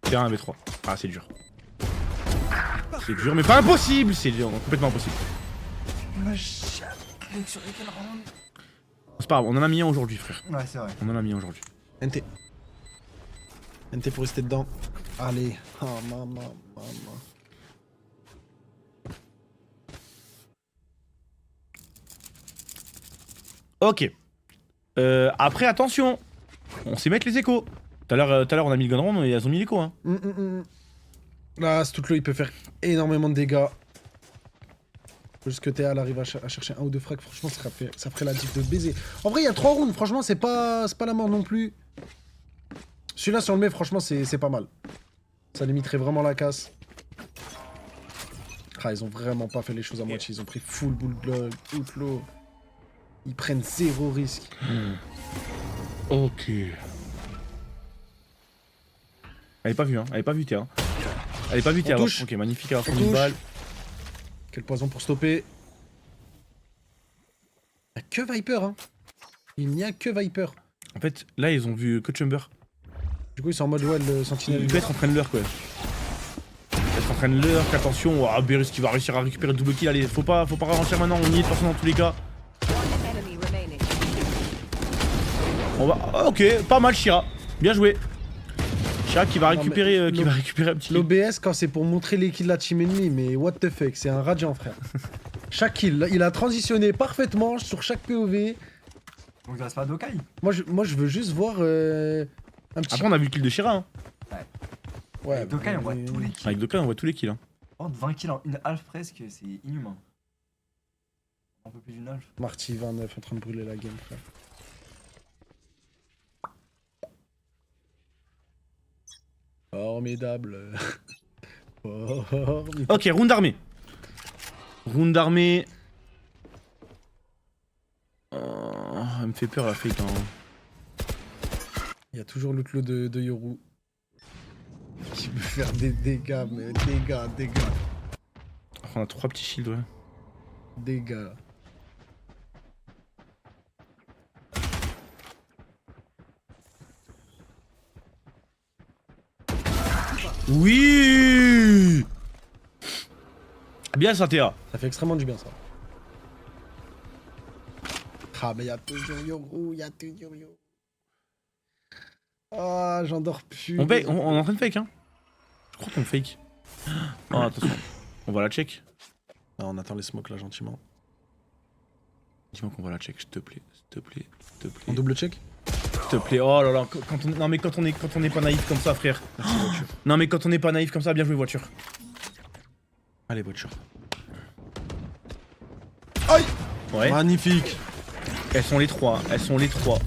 Terrain 1v3. Ah, c'est dur. C'est dur, mais pas impossible. C'est complètement impossible. Sur lesquels round? C'est pas grave, on en a mis un aujourd'hui, frère. Ouais, c'est vrai. On en a mis un aujourd'hui. NT. NT pour rester dedans. Allez. Oh, maman. Ok. Après, attention. On sait mettre les échos. Tout à l'heure, on a mis le gun round et elles ont mis l'écho. Hein. Là, ce truc-là, il peut faire énormément de dégâts. Faut juste que Théa elle arrive à chercher un ou deux frags. Franchement, ça ferait la diff de baiser. En vrai, il y a 3 rounds. Franchement, c'est pas la mort non plus. Celui-là, si on le met, franchement, c'est pas mal. Ça limiterait vraiment la casse. Ah, ils ont vraiment pas fait les choses à moitié. Ils ont pris full bulldog, full flow. Ils prennent zéro risque. Ok. Elle est pas vue, hein. Elle est pas vue, terre. Elle est pas vue, terre. touche. Ok, magnifique, elle va On prendre une touche. balle. Quel poison pour stopper. Il n'y a que Viper, hein. Il n'y a que Viper. En fait, là, ils ont vu que Chamber. Du coup, ils sont en mode, ouais, le sentinelle. Il peut être en train de leur, quoi. Être en train de leur, qu'attention, oh, Beerus qui va réussir à récupérer le double kill. Allez, faut pas ralentir maintenant, on y est de toute façon dans tous les cas. One enemy remaining. On va. Ah, ok, pas mal, Shira. Bien joué. Shira qui va Non, récupérer, mais qui va récupérer un petit kill. L'OBS, quand c'est pour montrer les kills de la team ennemie, mais what the fuck, c'est un radiant, frère. Chaque kill, il a transitionné parfaitement sur chaque POV. Donc il reste pas d'Okai. Moi, je veux juste voir un petit. Après, on a vu le kill de Shira. Hein. Ouais, Avec Dokai, on voit mais- tous les kills. Avec Doka, on voit tous les kills. Hein. Oh, 20 kills en une half presque, c'est inhumain. Un peu plus d'une half. Marty 29 en train de brûler la game, frère. Formidable. Formidable. Ok, round d'armée. Round d'armée. Elle me fait peur la fake. Hein. Il y a toujours l'outlo de Yoru. Qui peut faire des dégâts, mais dégâts. On a 3 petits shields, ouais. Dégâts. Oui. Bien ça, Théa. Ça fait extrêmement du bien, ça. Ah, mais il y a toujours Yoru, il y a toujours Yoru. Ah, j'en dors plus. On est en train de fake, hein. Je crois qu'on fake. Oh, attention. On va la check. Ah, on attend les smokes là, gentiment. Dis-moi qu'on va la check, s'il te plaît. S'il te plaît. S'il te On plaît. double check. S'il te plaît. Oh là là. Non, mais quand on est pas naïf comme ça, frère. Merci, voiture. Non, mais quand on est pas naïf comme ça, bien joué, voiture. Allez, voiture. Ouais. Magnifique. Elles sont les 3. Elles sont les 3.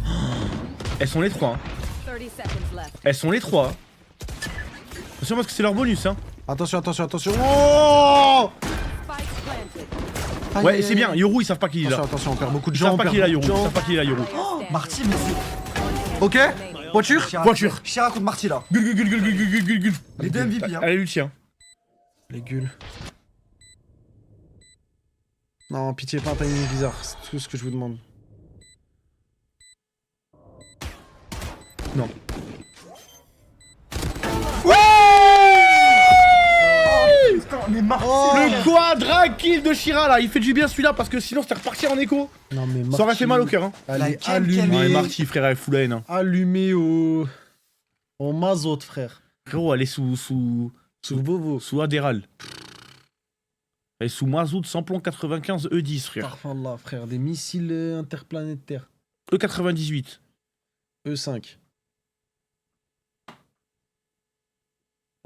Elles sont les 3. 30 seconds left. Elles sont les 3. Attention parce que c'est leur bonus, hein. Attention. Oh Spike planted. Aïe, Ouais, aïe, c'est aïe, bien. aïe. Yoru, ils savent pas qui il est là. Attention, on perd beaucoup de Ils gens. savent on pas perd qui est là, beaucoup Yoru. de Ils gens. savent pas qui est là, Yoru. Oh, Marty, mais c'est. Ok. Voiture. Shira- Voiture. Shira contre Marty là. Gul. Les deux MVP, hein. Allez, Lucien. Les gueules. Non, pitié, pas un timing bizarre. C'est tout ce que je vous demande. Non. Putain, mais Marty. Le quadra kill de Shira là, il fait du bien celui-là parce que sinon c'était reparti en écho. Non, mais Ça aurait fait mal au cœur. Hein. Elle La est quelle Non, mais allumée. Marty, frère, elle est full haine. Hein. Allumée au mazote, frère. Frérot, elle est sous Sous Bovo. Adéral. Elle est sous Mazout samplon 95 E10, frère. Parfallah, frère. Des missiles interplanétaires. E98. E5.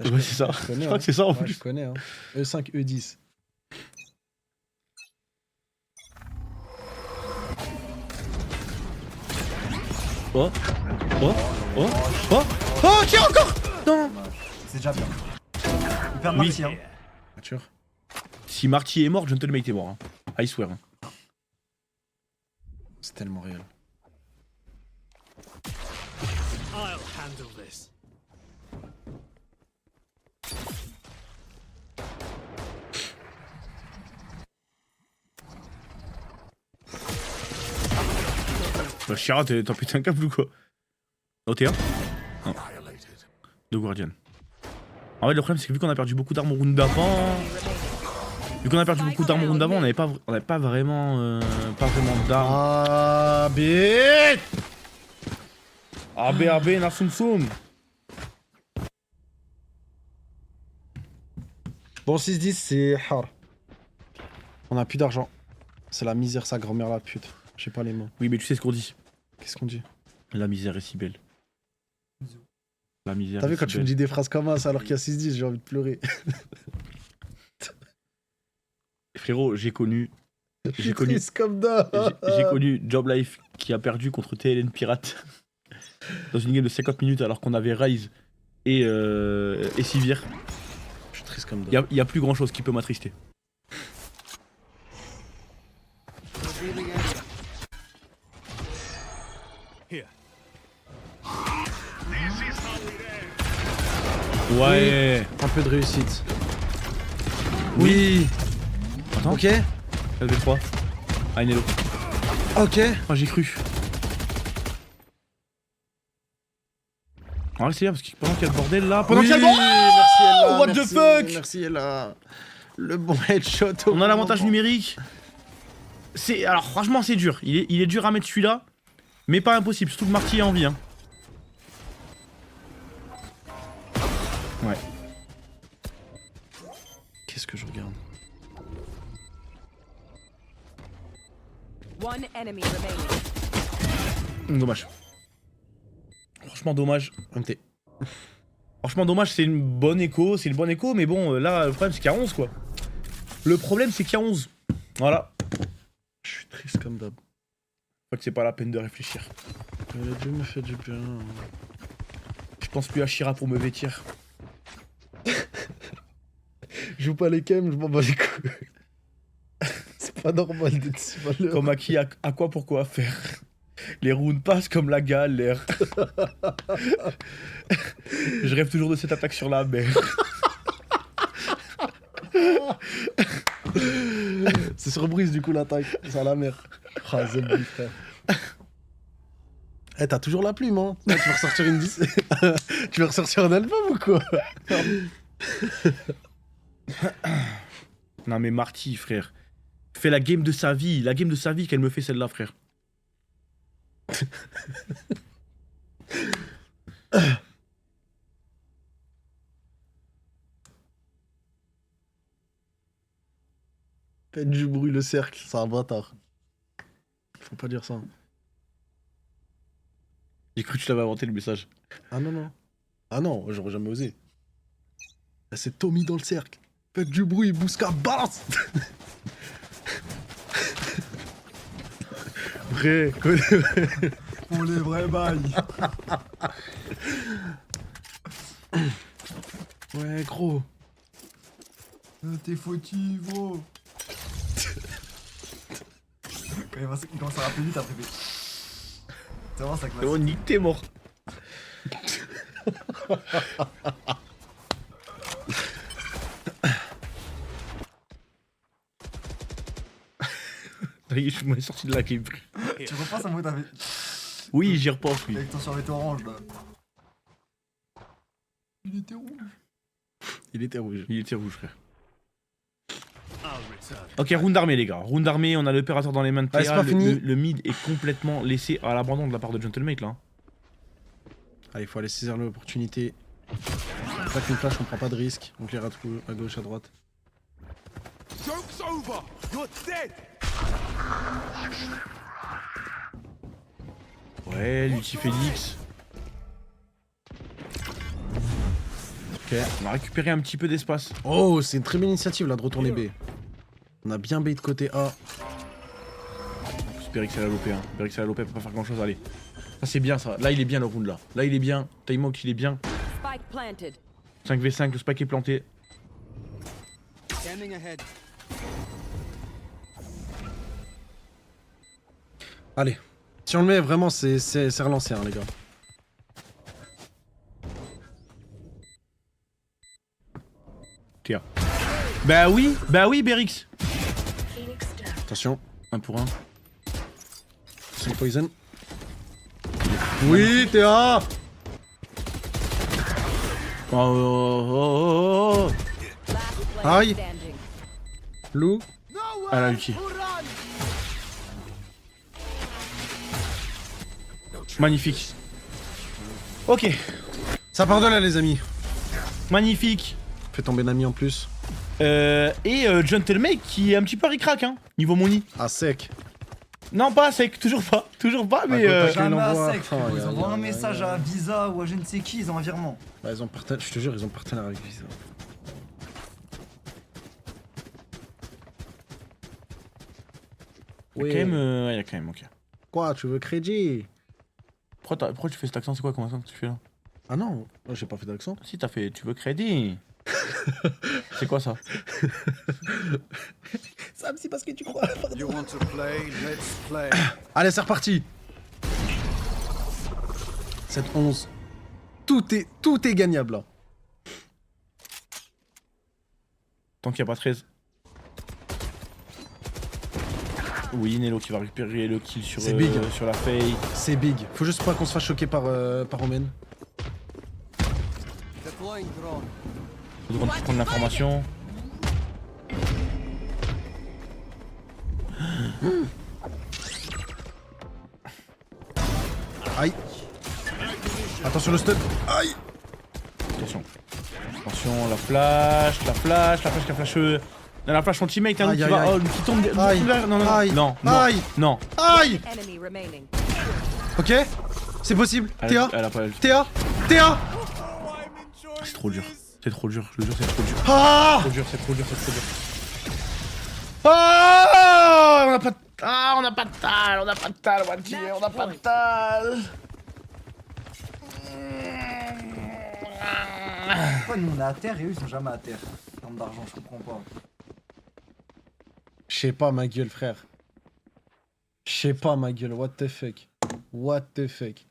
Ouais, c'est ça. Je connais, Je crois hein. que c'est ça en Ouais, plus. je connais, hein. E5, E10. Oh, tiens encore. Non. C'est déjà bien. Il perd Oui. Marty, hein. Voiture. Si Marty est mort, Gentleman était mort. Hein. I swear. Hein. C'est tellement réel. I'll handle this. Bah, Shira, t'as pété un câble ou quoi? Oh, t'es un? Non. De Guardian. En fait, le problème, c'est que vu qu'on a perdu beaucoup d'armes au round d'avant. Vu qu'on a perdu beaucoup d'armes au round d'avant, on n'avait pas vraiment d'armes. Ah, bête. AB, Nasum Sum. Bon, 6-10, c'est hard. On a plus d'argent. C'est la misère, sa grand-mère la pute. J'ai pas les mots. Oui, mais tu sais ce qu'on dit. Qu'est-ce qu'on dit? La misère est si belle. La misère T'as est vu si quand tu me belle. dis des phrases comme ça alors qu'il y a 6-10, j'ai envie de pleurer. Frérot, j'ai connu Je suis triste comme d'hab. J'ai connu Job Life qui a perdu contre TLN Pirate. dans une game de 50 minutes alors qu'on avait Ryze et Sivir. Je suis triste comme Y a plus grand chose qui peut m'attrister. Here. Ouais. Un peu de réussite. Oui. Attends. Ok. LV3. Ah, Inelo. Ok. Ah, j'ai cru. En vrai, c'est bien parce que pendant qu'il y a le bordel là. Pendant qu'il y a le bordel. Merci Ella. What the merci, fuck. Merci Ella. Le bon headshot. On a l'avantage numérique. Alors franchement c'est dur. Il est dur à mettre celui-là. Mais pas impossible. Surtout que Marty a envie. Hein. Ouais. Qu'est-ce que je regarde? One enemy remaining. Dommage. Franchement dommage. MT. Franchement dommage, c'est une bonne écho. C'est une bonne écho. Mais bon là le problème c'est qu'il y a 11 quoi. Le problème c'est qu'il y a 11. Voilà. Je suis triste comme d'hab. Je crois que c'est pas la peine de réfléchir. Dieu me fait du bien. Je pense plus à Shira pour me vêtir. Je joue pas les cams, je m'en bats les couilles. C'est pas normal d'être si malheureux. Comme à qui, à quoi, pourquoi faire. Les rounds passent comme la galère. Je rêve toujours de cette attaque sur la mer. C'est sur Brise du coup l'attaque, c'est à la mer. Ah, Zebby, frère. Eh, t'as toujours la plume, hein? Là, tu vas ressortir une 10. Tu vas ressortir un album ou quoi? Non mais Marty, frère. Fait la game de sa vie. La game de sa vie qu'elle me fait celle-là, frère. Faites du bruit, le cercle, c'est un bâtard. Faut pas dire ça. J'ai cru que tu l'avais inventé le message. Ah non, non. Ah non, j'aurais jamais osé. Là, c'est Tommy dans le cercle. Faites du bruit, Bouska, balance. Vrai, Pour les vrais bails. Ouais, gros. T'es fautif, gros. Il commence à rappeler vite après. C'est vraiment ça classe. C'est bon, Nick, t'es mort. Je m'en sorti de la game. Tu repenses à moi t'avais. Oui, j'y repense, oui. Avec ton survêt orange là. Il était rouge. Il était rouge. Il était rouge, frère. I'll return. Ok, round d'armée, les gars. Round d'armée, on a l'opérateur dans les mains de Ah, c'est Théa. pas fini. Le mid est complètement laissé à l'abandon de la part de Gentlemate, là. Allez, il faut aller saisir l'opportunité. Pas qu'une flash, on prend pas de risque. On claire à gauche, à droite. Joke's over. You're dead. Ouais, Lucie Phoenix. Ok, on a récupéré un petit peu d'espace. Oh, c'est une très belle initiative là de retourner B. On a bien bait de côté A. Berix à la lopé, hein. Berix à la lopé, peut pas faire grand chose, allez. Ça c'est bien ça, là il est bien le round là. Là il est bien, Timehawk il est bien. Spike planted. 5v5, le spike est planté. Scanning ahead. Allez. Si on le met vraiment, c'est relancé, hein, les gars. Tiens. Bah oui, Berix. Attention, 1 pour 1. c'est le poison. Oui, Théa. Oh, oh, oh, oh, oh. Last player Aïe. standing. Lou. Ah la Lucie. Magnifique. Ok, Ça pardonne là, les amis. magnifique. Fait tomber Nami en plus. Gentlemate qui est un petit peu ric-rac, hein, niveau money. Ah, sec. Non, pas sec, toujours pas, mais Ah, quand Jamais il à envoie- sec, frérot. Oh, Ils ya, envoient ya, un ya, message ya. à Visa ou à je ne sais qui, ils ont un virement. Bah, ils ont je te jure, ils ont partenaire avec Visa. il y a quand même, ok. Quoi, tu veux crédit? Pourquoi tu fais cet accent? C'est quoi comme accent que tu fais là? Ah non, j'ai pas fait d'accent. Si, t'as fait. Tu veux crédit? C'est quoi ça? Sam, c'est parce que tu crois. You want to play? Let's play. Allez, c'est reparti. 7-11. Tout est gagnable là. Tant qu'il n'y a pas 13. Oui, Nello qui va récupérer le kill sur, C'est big. sur la fake. C'est big. Faut juste pas qu'on se fasse choquer par Omen. Deploying drone. Faut qu'on puisse prendre l'information. Aïe. Attention le stun. Aïe. Attention. Attention, la flash qui a flash. La flash son teammate, hein, Aïe, qui aïe, va. aïe. Oh, qui tombe. Aïe. Non, non, non. Aïe. Non, non. Aïe. Non. Aïe. Enemy remaining. Ok. C'est possible. Elle Théa. a pas. Théa. Théa. C'est trop dur. C'est trop dur. Je le jure, c'est trop dur. Ah. C'est trop dur. Ah, on a pas de tal, on va dire, on n'a pas de tal. Pourquoi nous on est à terre et eux ils sont jamais à terre? En termes d'argent, je comprends pas. Je sais pas ma gueule frère. Je sais pas ma gueule. What the fuck. What the fuck.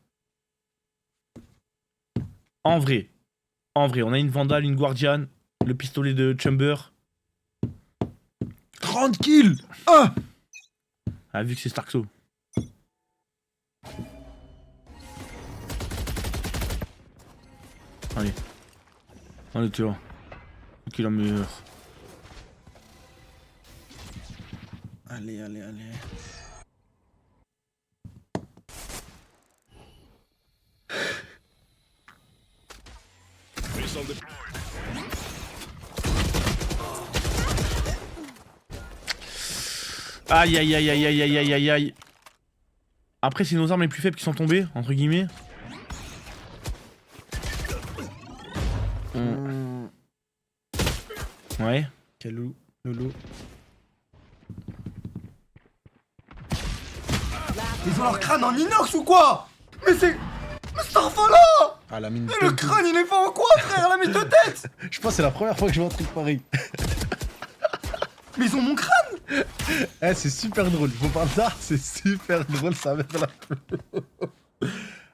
En vrai, on a une Vandal, une Guardian, le pistolet de Chamber. 30 kills. Ah. Ah, vu que c'est Starkso. Allez. Allez, tu vois. Qui est la meilleure? Allez. Aïe. Après, c'est nos armes les plus faibles qui sont tombées, entre guillemets. Ouais. Quel loup. Le loup. Ils ont leur crâne en inox ou quoi? Mais c'est. Mais c'est là. Ah la mine. Mais le crâne il est fait en quoi frère? La mine de tête. Je pense que c'est la première fois que je vois un truc pareil. Mais ils ont mon crâne. Eh, c'est super drôle. Je vous parle ça, c'est super drôle, ça va être la.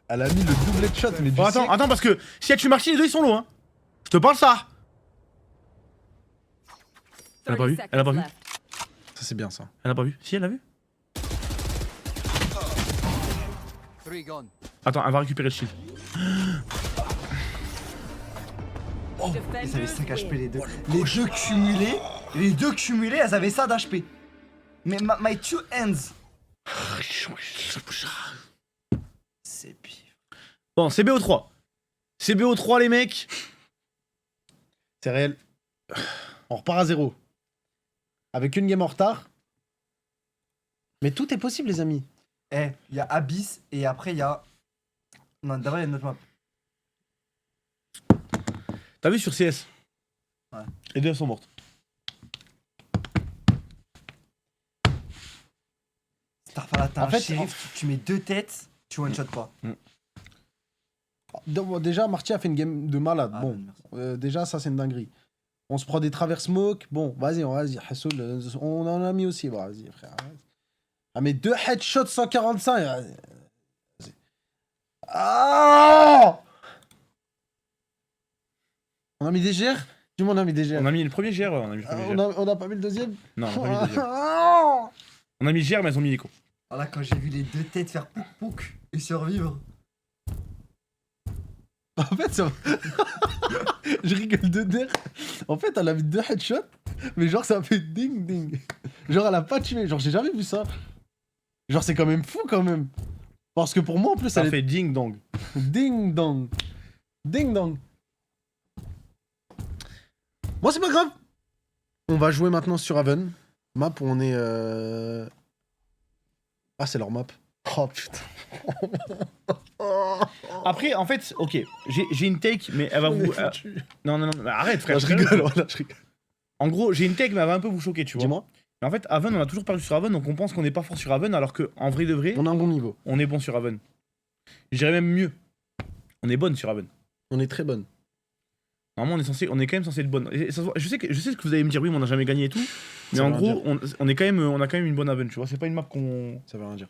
Elle a mis le double shot, mais du Bon, attends, parce que si elle tue Marty, les deux ils sont low, hein. Je te parle ça. Elle a pas 30 vu? Elle a pas vu? seconds left. Ça, c'est bien ça. Elle a pas vu? Si, elle a vu? 3 gone. Attends, elle va récupérer le shield. Ils avaient Defenders 5 HP win. les deux. Les deux cumulés, elles avaient ça d'HP. Mais my two hands. C'est pire. Bon, c'est BO3. C'est BO3, les mecs. C'est réel. On repart à 0. Avec une game en retard. Mais tout est possible, les amis. Eh, il y a Abyss et après il y a. Non, d'abord il y a notre map. T'as vu sur CS? Ouais. Les deux elles sont mortes. Starfall, t'as En un fait, shérif, tu mets deux têtes, tu one shot pas. Donc, déjà, Marty a fait une game de malade. Ah, bon, merci. déjà, ça, c'est une dinguerie. On se prend des travers smoke. Bon, vas-y, Hassoul, on en a mis aussi. Bon, vas-y, frère. Ah, mais deux headshots 145. Vas-y. Ah! On a mis des GR? Dis-moi, on a mis des GR. On a mis le premier GR, on a mis le premier GR. On a pas mis le deuxième? Non, on a pas mis le deuxième. Ah! On a mis le GR, mais elles ont mis l'écho. Voilà, quand j'ai vu les deux têtes faire pouk pouk et survivre. En fait, ça... je rigole de nerfs. En fait, elle a mis deux headshots, mais genre, ça a fait ding ding. Genre, elle a pas tué. Genre, j'ai jamais vu ça. Genre, c'est quand même fou, quand même. Parce que pour moi, en plus, Ça elle fait ding dong. est... Ding dong. Ding dong. Bon, c'est pas grave. On va jouer maintenant sur Haven. Map où on est... Ah, c'est leur map. Oh, putain. Après, en fait, ok, j'ai une take, mais elle va On vous. est foutus. Non, mais arrête, frère. Non, je rigole, voilà, je rigole. En gros, j'ai une take, mais elle va un peu vous choquer, tu vois. Dis-moi. Mais en fait, Haven, on a toujours perdu sur Haven, donc on pense qu'on n'est pas fort sur Haven, alors que en vrai de vrai, On a un bon niveau. on est bon sur Haven. Je dirais même mieux. On est bonne sur Haven. On est très bonne. Normalement, on est quand même censé être bonne. Et je sais que vous allez me dire oui, mais on n'a jamais gagné et tout. Mais Ça en veut rien gros, on a quand même une bonne Haven, tu vois. C'est pas une map qu'on Ça veut rien dire.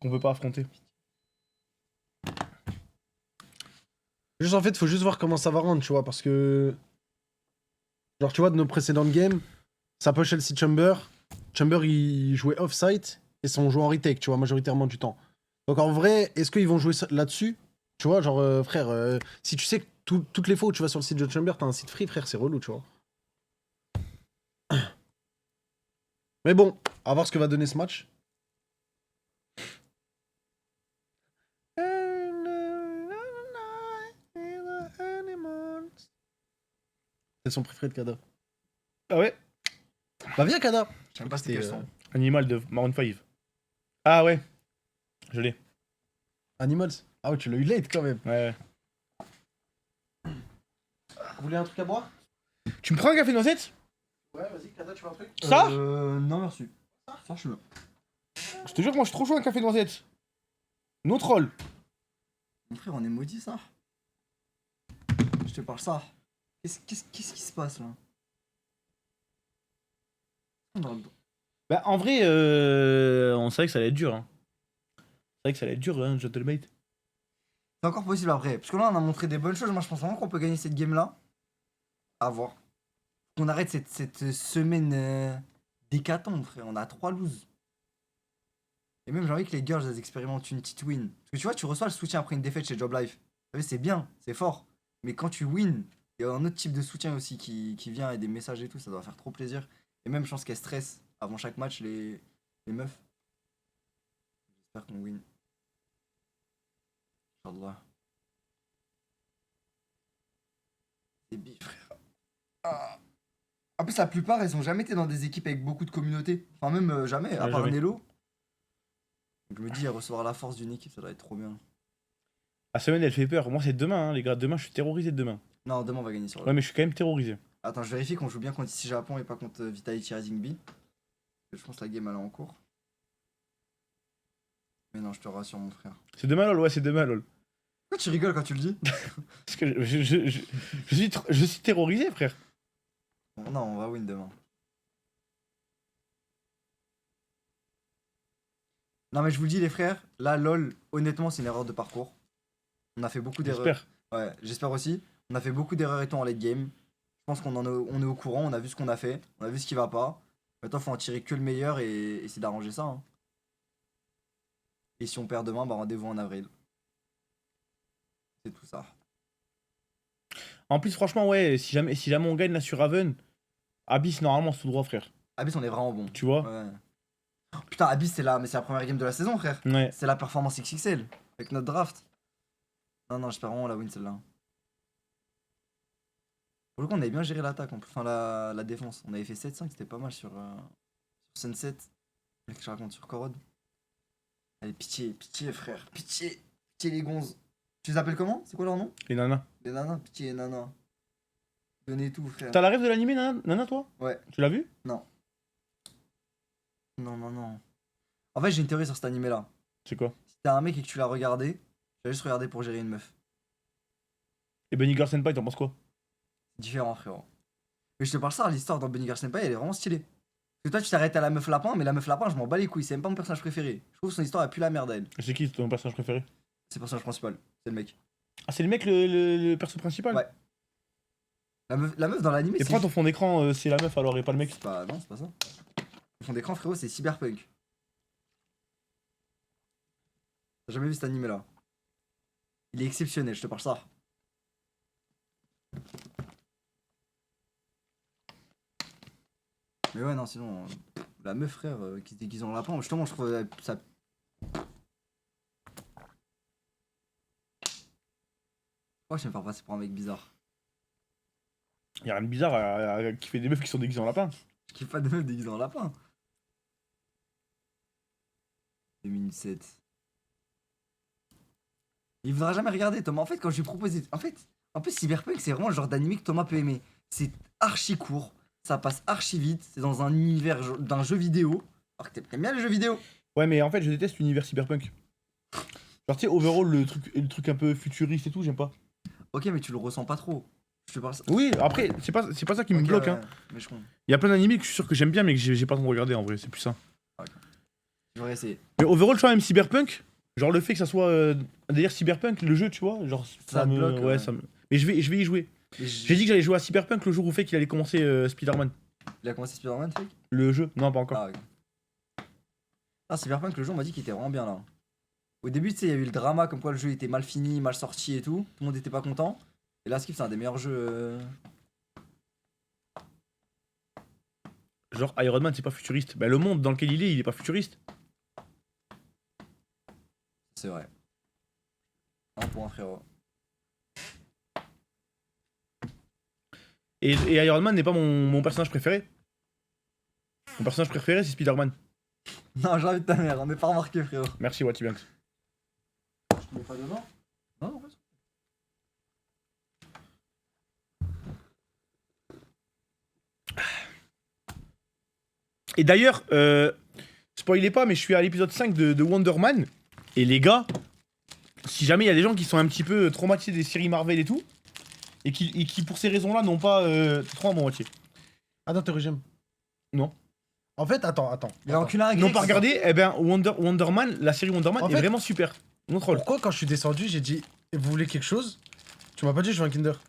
peut pas affronter. Juste en fait, faut juste voir comment ça va rendre, tu vois, parce que. Genre, tu vois, de nos précédentes games, ça push Chelsea Chamber. Chamber, il jouait off-site et son jouait en retake, tu vois, majoritairement du temps. Donc en vrai, est-ce qu'ils vont jouer là-dessus? Tu vois, genre, frère, si tu sais que toutes les fois où tu vas sur le site de Chamber, t'as un site free, frère, c'est relou, tu vois. Mais bon, à voir ce que va donner ce match. C'est son préféré de Kada. Ah ouais. Bah viens Kada. Je sais même pas c'était quel son. Animal de Maroon 5. Ah ouais. Je l'ai. Animals. Ah ouais, tu l'as eu late quand même. Ouais. Vous voulez un truc à boire? Tu me prends un café noisette? Ouais, vas-y, Kada, tu veux un truc? Ça Non, merci. Ça, je suis bien. Je te jure que moi je suis trop chaud un café noisette. No troll. Mon frère, on est maudit, ça. Je te parle ça. Qu'est-ce qui se passe là? Bah en vrai, on savait que ça allait être dur. Hein. C'est vrai que ça allait être dur, hein, Gentlemate. C'est encore possible après. Parce que là, on a montré des bonnes choses. Moi, je pense vraiment qu'on peut gagner cette game-là. À voir. Qu'on arrête cette semaine d'hécatombe, frère. On a 3 loses. Et même, j'ai envie que les girls, elles expérimentent une petite win. Parce que tu vois, tu reçois le soutien après une défaite chez Job Life. C'est bien, c'est fort. Mais quand tu win, il y a un autre type de soutien aussi qui vient et des messages et tout. Ça doit faire trop plaisir. Et même, je pense qu'elles stressent avant chaque match, les meufs. J'espère qu'on win. Inch'Allah. C'est bif, frère. Ah. En plus, la plupart, elles ont jamais été dans des équipes avec beaucoup de communauté. Enfin, même jamais, à Ouais, part jamais. Nello. Donc, je me dis, recevoir la force d'une équipe, ça doit être trop bien. La semaine elle fait peur. Moi c'est demain, hein, les gars. Demain je suis terrorisé de demain. Non, demain, on va gagner sur le. Ouais, mais je suis quand même terrorisé. Attends, je vérifie qu'on joue bien contre ici Japon et pas contre Vitality Rising B. Je pense que la game elle est en cours. Mais non, je te rassure, mon frère. C'est demain, lol. Ouais, c'est demain, lol. Pourquoi tu rigoles quand tu le dis? Parce que je suis terrorisé, frère. Non, on va win demain. Non, mais je vous le dis, les frères, là, lol, honnêtement, c'est une erreur de parcours. On a fait beaucoup d'erreurs. J'espère. Ouais, j'espère aussi. On a fait beaucoup d'erreurs et tout en late game. Je pense on est au courant, on a vu ce qu'on a fait, on a vu ce qui va pas. Maintenant, faut en tirer que le meilleur et essayer d'arranger ça. Hein. Et si on perd demain, bah rendez-vous en avril. C'est tout ça. En plus, franchement, ouais, si jamais on gagne là sur Raven, Abyss, normalement, c'est tout droit, frère. Abyss, on est vraiment bon. Tu vois? Ouais. Oh, putain, Abyss, c'est la première game de la saison, frère. Ouais. C'est la performance XXL avec notre draft. Non, j'espère vraiment la win celle-là. Pour le coup, on avait bien géré l'attaque, enfin la défense. On avait fait 7-5, c'était pas mal sur Sunset. Qu'est-ce que je raconte sur Corod? Allez, pitié, frère, pitié les gonzes. Tu les appelles comment? C'est quoi leur nom? Les nanas. Les nanas, pitié les nanas. Donnez tout, frère. T'as la rêve de l'animé, nana, toi? Ouais. Tu l'as vu? Non. En fait, j'ai une théorie sur cet animé là. C'est quoi? Si t'es un mec et que tu l'as regardé, tu vas juste regarder pour gérer une meuf. Et Bunny Girl Senpai, t'en penses quoi? C'est différent, frérot. Mais je te parle ça, l'histoire dans Bunny Girl Senpai, elle est vraiment stylée. Parce que toi, tu t'arrêtes à la meuf lapin, mais la meuf lapin, je m'en bats les couilles. C'est même pas mon personnage préféré. Je trouve que son histoire, elle pue la merde à elle. C'est qui ton personnage préféré? C'est le personnage principal. C'est le mec. Ah, c'est le mec, le perso principal? Ouais. La meuf dans l'anime, Et c'est. pourquoi ton fond d'écran, c'est la meuf alors et pas le mec? Non, c'est pas ça. Le fond d'écran, frérot, c'est Cyberpunk. T'as jamais vu cet animé là? Il est exceptionnel, je te parle ça. Mais ouais, non, sinon, la meuf, frère, qui se déguise en lapin, justement, je trouve ça. Pourquoi je vais me faire passer pour un mec bizarre? Y'a rien de bizarre à kiffer des meufs qui sont déguisées en lapin. Je kiffe pas de meuf déguisée en lapin. 2007. Il voudra jamais regarder, Thomas. En fait, quand je lui proposais. En plus, Cyberpunk, c'est vraiment le genre d'anime que Thomas peut aimer. C'est archi court, ça passe archi vite, c'est dans un univers d'un jeu vidéo. Alors que t'aimes bien les jeux vidéo. Ouais, mais en fait, je déteste l'univers cyberpunk. Genre, tu sais, overall, le truc un peu futuriste et tout, j'aime pas. Ok, mais tu le ressens pas trop. Je te parle ça. Oui, après, c'est pas ça qui me Ok, bloque, ouais, hein. Mais je comprends. Il y a plein d'animés que je suis sûr que j'aime bien, mais que j'ai pas le temps de regarder en vrai, c'est plus ça. Je vais essayer. Mais overall, tu vois, même Cyberpunk, genre le fait que ça soit. D'ailleurs, Cyberpunk, le jeu, tu vois, genre. Ça te me. bloque, Ouais, ouais. ça me. Mais je vais y jouer. Et J'ai dit que j'allais jouer à Cyberpunk le jour où fait qu'il allait commencer Spider-Man. Il a commencé Spider-Man, fake? Le jeu, non, pas encore. Ah, ok. Ah, Cyberpunk, le jeu, on m'a dit qu'il était vraiment bien là. Au début, tu sais, il y a eu le drama comme quoi le jeu était mal fini, mal sorti et tout. Tout le monde était pas content. Et là, Skip, c'est un des meilleurs jeux. Genre, Iron Man, c'est pas futuriste. Bah, le monde dans lequel il est pas futuriste. C'est vrai. Un point, frérot. Et Iron Man n'est pas mon personnage préféré. Mon personnage préféré, c'est Spider-Man. Non, j'ai envie de ta mère, on n'est pas remarqué, frérot. Merci, Watty Banks. Je te mets pas dedans. Non, en fait. Et d'ailleurs, spoilez pas, mais je suis à l'épisode 5 de Wonder Man. Et les gars, si jamais il y a des gens qui sont un petit peu traumatisés des séries Marvel et tout, et qui pour ces raisons-là n'ont pas trop à mon moitié. Attends, te régime. Non. En fait, attends. Il a enculé un N'ont grec. pas regardé, eh ben Wonder Man, la série Wonder Man En est fait- vraiment super. Non troll. Pourquoi quand je suis descendu, j'ai dit vous voulez quelque chose? Tu m'as pas dit je veux un Kinder.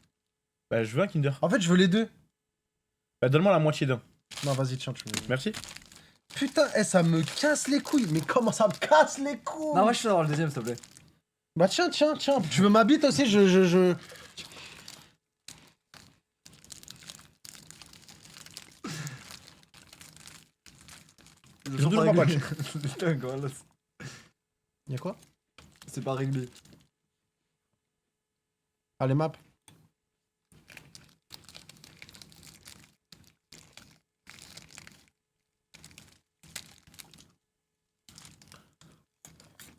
Bah je veux un Kinder. En fait, je veux les deux. Bah donne-moi la moitié d'un. Non, vas-y, tiens, tu Merci. Putain, ça me casse les couilles. Mais comment ça me casse les couilles? Non, moi je suis d'avoir le deuxième, s'il te plaît. Bah tiens. Tu veux ma bite aussi? Je... Je veux toujours ma patch. Putain, quoi, là, Y'a quoi? c'est pas réglé. Allez, map.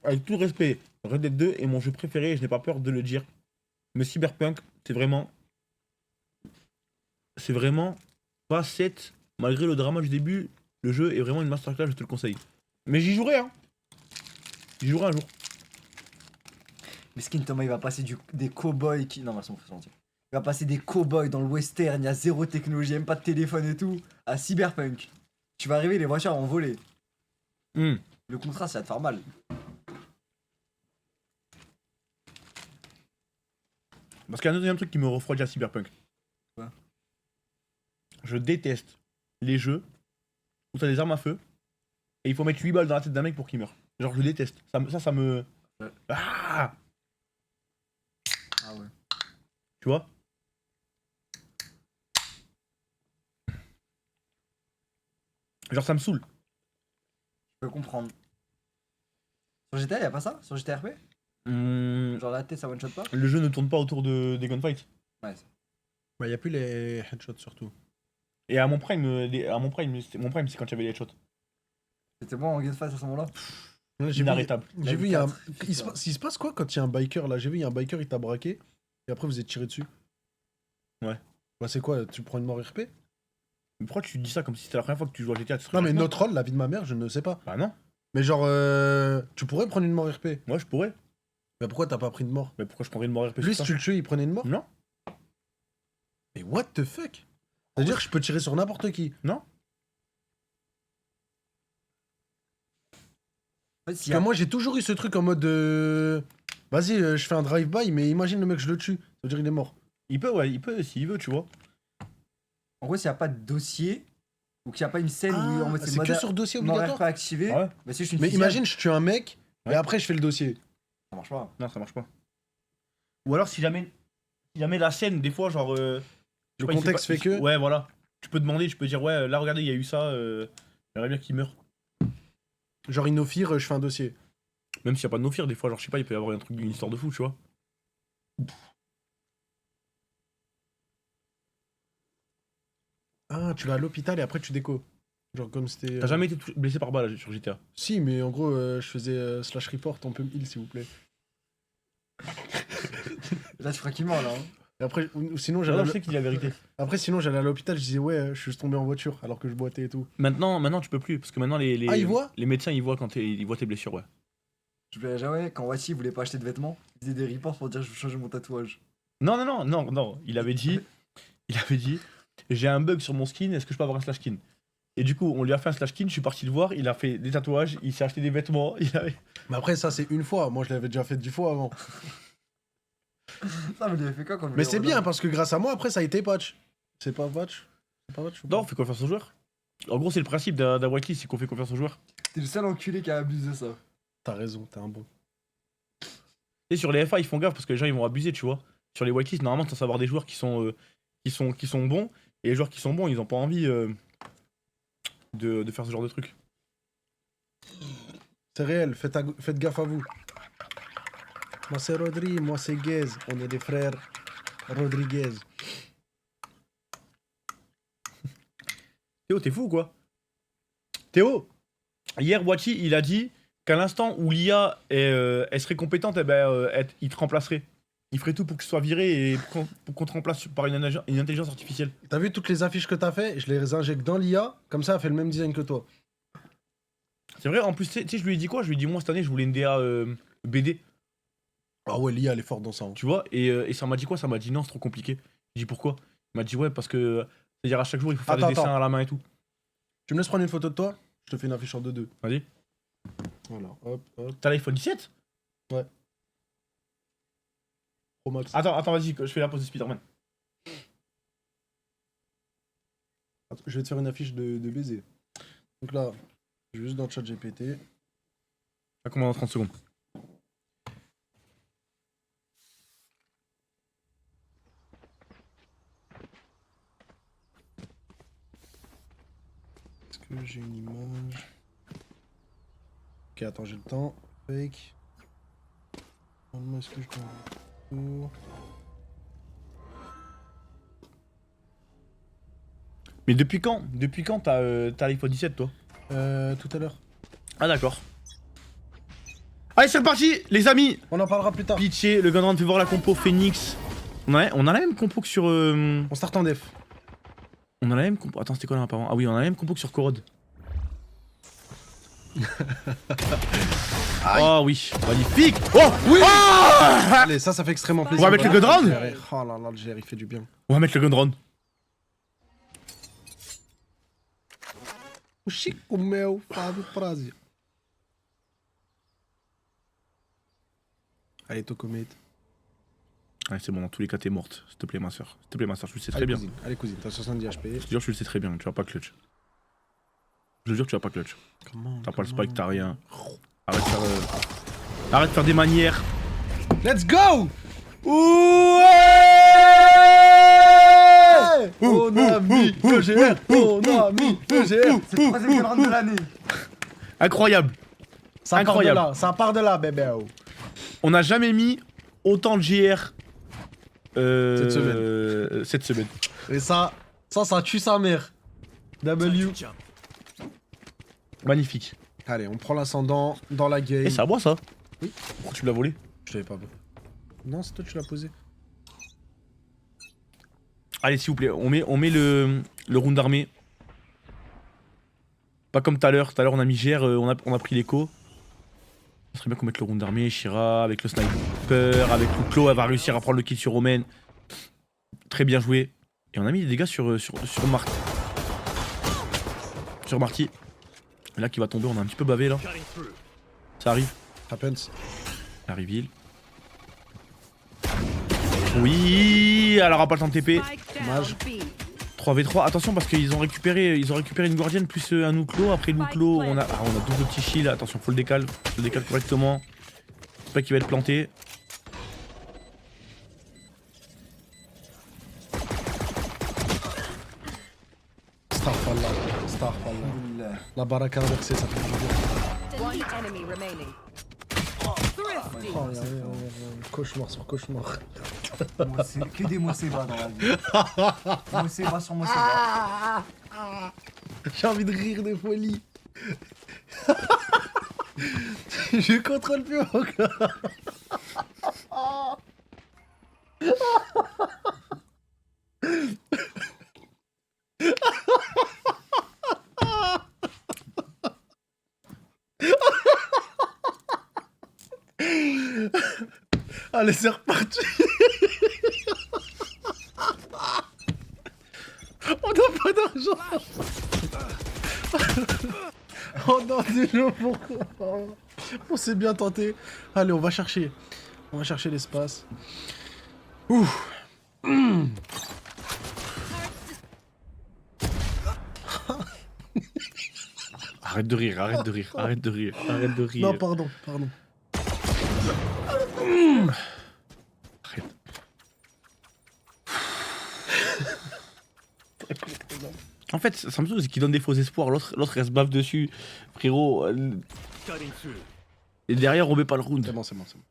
Avec tout le respect, Red Dead 2 est mon jeu préféré et je n'ai pas peur de le dire. Mais Cyberpunk, c'est vraiment. C'est vraiment pas 7. Malgré le drama du début, le jeu est vraiment une masterclass, je te le conseille. Mais j'y jouerai, hein. J'y jouerai un jour. Mais Skin Thomas, il va passer des cow-boys qui. Non, mais c'est bon, faut sentir. Il va passer des cow-boys dans le western, il y a zéro technologie, même pas de téléphone et tout, à Cyberpunk. Tu vas arriver, les voitures vont voler. Hmm. Le contraste, ça va te faire mal. Parce qu'il y a un deuxième truc qui me refroidit à Cyberpunk. Quoi? Je déteste les jeux où t'as des armes à feu et il faut mettre 8 balles dans la tête d'un mec pour qu'il meure. Genre, je déteste. Ça me. Ouais. Ah! Ah ouais. Tu vois? Genre, ça me saoule. Je peux comprendre. Sur GTA, y'a pas ça? Sur GTA RP? Genre la tête, ça one shot pas? Le jeu ne tourne pas autour des gunfights. Ouais. Bah, y'a plus les headshots surtout. Et à mon prime, mon prime, c'est quand il y avait les headshots. C'était bon en gunfight à ce moment-là? Ouais, j'ai vu, Inarrêtable. j'ai vu, il y a un... La V4, il se passe quoi quand il y a un biker là? J'ai vu, il y a un biker, il t'a braqué. Et après, vous êtes tiré dessus. Ouais. Bah, c'est quoi? Tu prends une mort RP? Mais pourquoi tu dis ça comme si c'était la première fois que tu joues à GTA? Non, mais notre rôle, la vie de ma mère, je ne sais pas. Bah non, Mais genre, tu pourrais prendre une mort RP. moi je pourrais. Mais pourquoi t'as pas pris de mort? Mais pourquoi je prendrais une mort RP Lui, sur si tu le tuais, il prenait une mort? ça? Non, Mais what the fuck? C'est-à-dire que je peux tirer sur n'importe qui. non. En fait, Parce que moi, j'ai toujours eu ce truc en mode. Vas-y, je fais un drive-by, mais imagine le mec, je le tue. Ça veut dire il est mort. Il peut s'il veut, tu vois. En gros, s'il n'y a pas de dossier, ou qu'il n'y a pas une scène où en mode c'est que sur dossier mort obligatoire. RP activé, Ah ouais. bah si je suis une Mais fusillade, imagine, je tue un mec, et Ouais. après, je fais le dossier. ça marche pas. Non, ça marche pas. Ou alors si jamais la scène, des fois, genre. je sais Le pas, il contexte fait que. Ouais, voilà. Tu peux demander, tu peux dire, ouais, là, regardez, il y a eu ça, j'aimerais bien qu'il meure. Genre, Innofir, je fais un dossier. Même s'il n'y a pas de no-fear, des fois, genre, je sais pas, il peut y avoir un truc, une histoire de fou, tu vois. Ah, tu vas à l'hôpital et après, tu déco. Genre, comme c'était. T'as jamais été blessé par balle sur GTA? Si, mais en gros, je faisais slash report, on peut me heal, s'il vous plaît. Là, tu feras qu'il meurt là. Hein. Et après, ou sinon, Je sais qu'il dit la vérité. après, sinon, j'allais à l'hôpital, je disais, ouais, je suis juste tombé en voiture, alors que je boitais et tout. Maintenant, tu peux plus, parce que maintenant, les Ah, ils voient les médecins, ils voient quand ils voient tes blessures, ouais. Je verrai jamais quand Wachi voulait pas acheter de vêtements, il faisait des reports pour dire je veux changer mon tatouage. Non. Il avait dit, j'ai un bug sur mon skin, est-ce que je peux avoir un slash skin? Et du coup, on lui a fait un slash skin, je suis parti le voir, il a fait des tatouages, il s'est acheté des vêtements, il avait... Mais après, ça, c'est une fois. Moi, je l'avais déjà fait 10 fois avant. Ça, mais il avait fait quoi quand Mais c'est bien parce que grâce à moi, après, ça a été patch. C'est pas patch? C'est pas patch ou pas? Non, on fait confiance aux joueurs. En gros, c'est le principe d'un whitelist, c'est qu'on fait confiance aux joueurs. T'es le seul enculé qui a abusé de ça. T'as raison, t'es un bon. Et sur les FA, ils font gaffe parce que les gens ils vont abuser, tu vois. Sur les whitelists, normalement, tu savoir des joueurs qui sont bons, et les joueurs qui sont bons, ils ont pas envie de faire ce genre de truc. C'est réel, faites gaffe à vous. Moi, c'est Rodri, moi, c'est Guez. On est des frères Rodriguez. Théo, t'es fou ou quoi? Théo, hier, Wachi, il a dit qu'à l'instant où l'IA elle serait compétente, eh ben, il te remplacerait. Il ferait tout pour que tu sois viré et pour qu'on te remplace par une intelligence artificielle. T'as vu toutes les affiches que t'as fait? Je les injecte dans l'IA, comme ça, elle fait le même design que toi. C'est vrai, en plus, tu sais, je lui ai dit quoi? Je lui ai dit, moi, cette année, je voulais une DA BD, Ah ouais, l'IA, elle est forte dans ça. Hein. tu vois, et ça m'a dit quoi? Ça m'a dit, non, c'est trop compliqué. J'ai dit, pourquoi? Il m'a dit, ouais, parce que, c'est-à-dire, à chaque jour, il faut faire Attends, des dessins attends. à la main et tout. Tu me laisses prendre une photo de toi? Je te fais une affiche en 2-2. Vas-y. Voilà, hop, hop. T'as l'iPhone 17? Pro Max. Attends, vas-y, je fais la pose de Spider-Man. Attends, je vais te faire une affiche de baiser. Donc là, je vais juste dans le chat GPT. Ça commence dans 30 secondes. Est-ce que j'ai une image? Ok, attends, j'ai le temps. Fake. Normalement, est-ce que je peux... Mais depuis quand t'as l'iPhone 17, toi? Tout à l'heure. Ah, d'accord. Allez, c'est reparti, les amis! On en parlera plus tard. Pitché, le Gandran fait voir la compo Phoenix. On a la même compo que sur. On start en def. On a la même compo. Attends, c'était quoi là apparemment? Ah oui, on a la même compo que sur Korod. Oh oui, magnifique! Oh oui! Allez, ça fait extrêmement plaisir. va mettre le Gundram? Oh là là, le GR, il fait du bien. On va mettre le Gundran. O Chico Mel, Fábio Prazer. Allez, Tokomet. Allez, c'est bon, dans tous les cas, t'es morte. S'il te plaît, ma soeur. S'il te plaît, ma soeur, je le sais très bien. Allez, cousine, t'as 70 HP. Je te jure, tu le sais très bien, tu vas pas clutch. Je te jure, tu vas pas clutch. Comment? T'as pas le spike, t'as rien. Arrête de faire des manières. Let's go! On a mis le GR! On a mis le GR! C'est le troisième Valorant de l'année. Incroyable. Ça part de Incroyable. là, ça part de là, bébé. On n'a jamais mis autant de GR Cette cette semaine. Et ça tue sa mère. W. Magnifique. Allez, on prend l'ascendant dans la game. Et c'est à moi ça? Oui. Pourquoi tu me l'as volé? Je t'avais pas vu. Non, c'est toi, tu l'as posé. Allez, s'il vous plaît, on met le round d'armée. Pas comme tout à l'heure. Tout à l'heure, on a mis GR, on a pris l'écho. Ça serait bien qu'on mette le round d'armée. Shira avec le sniper, avec Clo, elle va réussir à prendre le kill sur Romain. Très bien joué. Et on a mis des dégâts sur Marty. Sur Marty. Là qui va tomber, on a un petit peu bavé là. Ça arrive. Happens. La reveal. Oui, elle aura pas le temps de TP. Spike down Dommage. B. 3v3, attention parce qu'ils ont récupéré une guardienne plus un Nouklo. Après le Nouklo, on a double petit shield. Attention, faut le décaler correctement. Pas qu'il va être planté. Starfallah. Alhamdoulilah. La baraka inversée, ça fait du bien. One enemy remaining. Thrifty. Oh, cauchemar sur cauchemar. Que des Moseba dans la vie. Moseba sur Moseba. J'ai envie de rire de folie. Je contrôle plus encore. Allez, c'est reparti. On n'a pas d'argent. Oh non, dis-le pourquoi. On s'est bien tenté. Allez, on va chercher. On va chercher l'espace. Ouh. Arrête de rire, arrête de rire, arrête de rire, arrête de rire. Non, pardon, pardon. Arrête. En fait, ça me saoule, c'est qu'il donne des faux espoirs. L'autre reste baffe dessus. Frérot. Et derrière, on met pas le round. C'est bon, c'est bon, c'est bon.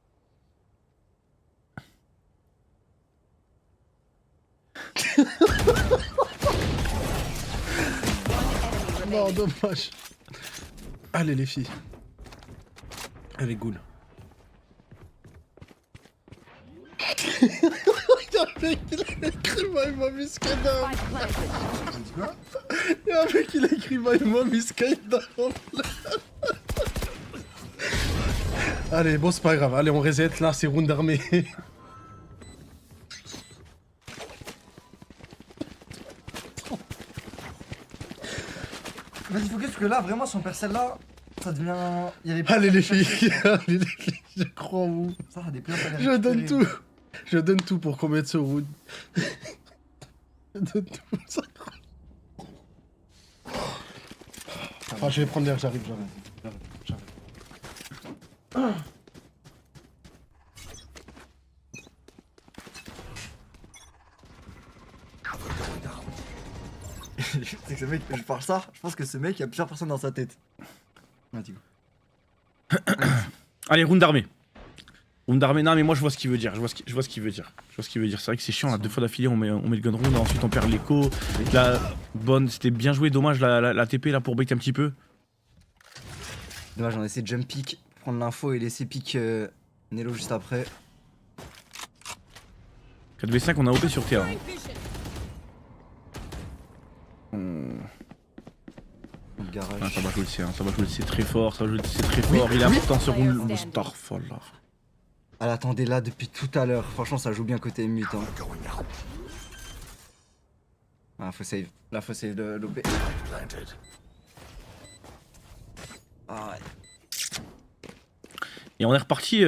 Non, dommage. Allez, les filles. Allez, Ghoul. Il y a un mec, il a écrit My Mom is Skydam. Spike planted. Il y a un mec, il a écrit My Mom is Skydam. Allez, bon, c'est pas grave. Allez, on reset. Là, c'est round d'armée. Vas-y, focus, parce que là, vraiment, si on perd celle-là, ça devient. Il y a des Allez, les filles. Allez, les filles. Je crois en vous. Ça, des playoffs à les Je donne récupérer. tout. Je donne tout pour qu'on mette ce round. Je donne tout. Ça... Enfin, je vais prendre l'air, j'arrive. C'est que ce mec, je parle ça, je pense que ce mec, il y a plusieurs personnes dans sa tête. Vas-y, go. Allez, round d'armée. Round d'armée, non, mais moi je vois ce qu'il veut dire. Je vois ce qu'il veut dire. C'est vrai que c'est chiant, là, 2 fois d'affilée, on met le gun round, ensuite on perd l'écho. La bonne, c'était bien joué, dommage la TP là pour bait un petit peu. Dommage, on a essayé de jump pick, prendre l'info et laisser pick Nelo juste après. 4v5, on a OP sur TA. Le garage. Ah, ça va jouer le C, hein, ça va jouer le C très fort, ça va jouer le C très fort. Il est important ce round. Player Starfall là. Elle attendait là depuis tout à l'heure. Franchement, ça joue bien côté mute. Hein. Ah, faut save. Là, faut save de l'OP. Ah ouais. Et on est reparti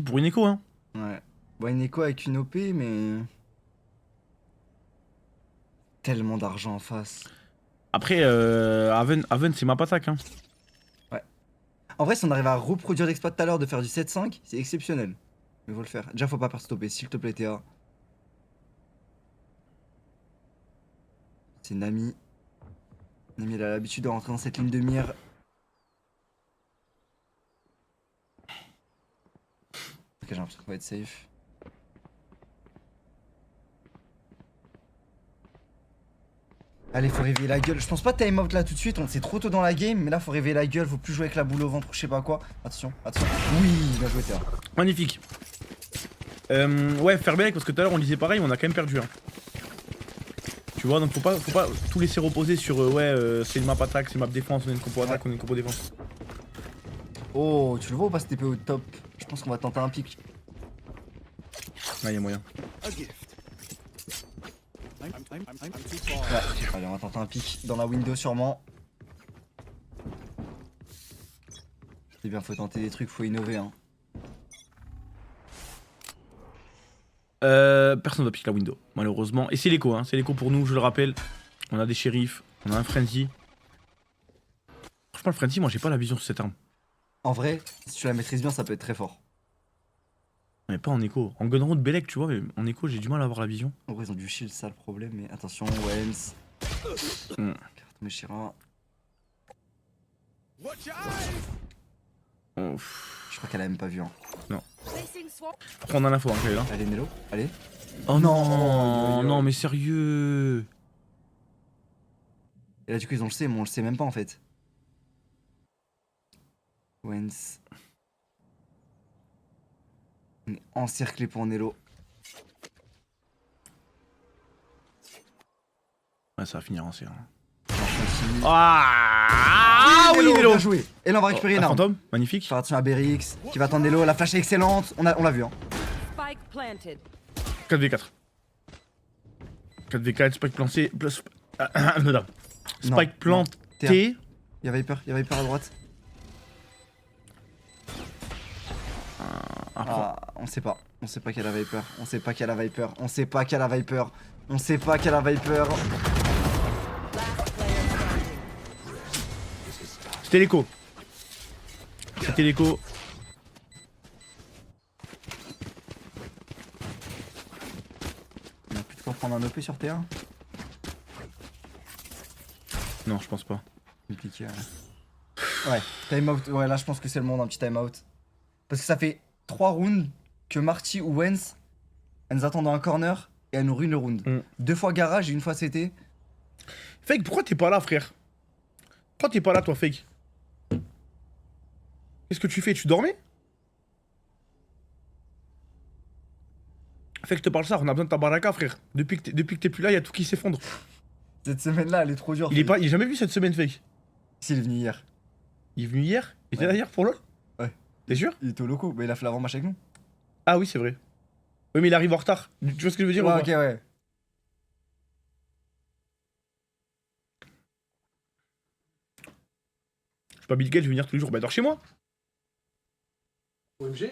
pour une écho, hein. Ouais. Bon, une écho avec une OP, mais. Tellement d'argent en face. Après, Haven c'est ma attaque, hein. En vrai, si on arrive à reproduire l'exploit tout à l'heure de faire du 7-5, c'est exceptionnel. Mais faut le faire. Déjà, faut pas perdre stopper, s'il te plaît, Théa. C'est Nami. Nami, elle a l'habitude de rentrer dans cette ligne de mire. Ok, j'ai l'impression qu'on va être safe. Allez, faut réveiller la gueule. Je pense pas time out là tout de suite, c'est trop tôt dans la game, mais là faut réveiller la gueule, faut plus jouer avec la boule au ventre ou je sais pas quoi. Attention, attention. Oui, bien joué Théa. Magnifique. Ouais, faire bien parce que tout à l'heure on disait pareil, on a quand même perdu. Hein. Tu vois, donc faut pas tout laisser reposer sur c'est une map attaque, c'est une map défense, on est une compo attaque, on est une compo défense. Oh, tu le vois ou pas ce TP au top? Je pense qu'on va tenter un pic. Là, y'a moyen. A gift. I'm too far. Ouais, allez, on va tenter un pic dans la window sûrement. C'est bien, faut tenter des trucs, faut innover hein. Personne ne va piquer la window, malheureusement. Et c'est l'écho, hein. C'est l'écho pour nous, je le rappelle. On a des shérifs, on a un frenzy. Franchement, le frenzy, moi j'ai pas la vision sur cette arme. En vrai, si tu la maîtrises bien, ça peut être très fort. Mais pas en écho. En gunround Belek, tu vois, mais en écho, j'ai du mal à avoir la vision. En vrai, ils ont du shield, ça le problème, mais attention, Wells. Carte Meshira. Watch your eyes! Oh, Je crois qu'elle a même pas vu. Hein. Placing swap. on a l'info, hein, là. Allez, Nelo, allez. Oh non, non, non, mais sérieux. Et là, du coup, ils ont le C, mais on le sait même pas en fait. Wens. On est encerclé pour Nelo. Ouais, ça va finir en C. Hein. Continue. Ah oui, Nelo. Bien joué. Et là, on va récupérer une La arme. fantôme, magnifique. Faire attention à Berix, qui va attendre Nelo. La flash est excellente. On l'a vu. Hein. planted. 4v4. 4v4, spike planté. Non. Spike planté. Y'a Viper à droite. Ah, on sait pas. On sait pas qu'elle a Viper. On sait pas qu'elle a Viper. On sait pas qu'elle a Viper. On sait pas qu'elle a Viper. Last player standing. C'était l'écho. C'était l'écho. On a plus de quoi prendre un OP sur T1. Non, je pense pas. Compliqué. Ouais, time out. Ouais, là je pense que c'est le monde, un petit time out. Parce que ça fait 3 rounds que Marty ou Wens, elles nous attendent dans un corner et elles nous ruinent le round. 2 fois garage et 1 fois CT. Fake, pourquoi t'es pas là, frère? Pourquoi t'es pas là, toi, Fake? Qu'est-ce que tu fais? Tu dormais? Fake, je te parle ça, on a besoin de ta baraka, frère. Depuis que t'es plus là, y'a tout qui s'effondre. Cette semaine-là, elle est trop dure. Il est jamais vu cette semaine, Fake. Si, il est venu hier. Il est venu hier? Il était Ouais. là hier pour LoL? Ouais. T'es sûr? Il était au loco, mais il a fait l'avant-match avec nous. Ah oui, c'est vrai. Oui, mais il arrive en retard. Tu vois ce que je veux dire? ou Ouais, pas ok, ouais. Je suis pas Bill Gates, je vais venir tous les jours. Bah, dors chez moi. OMG,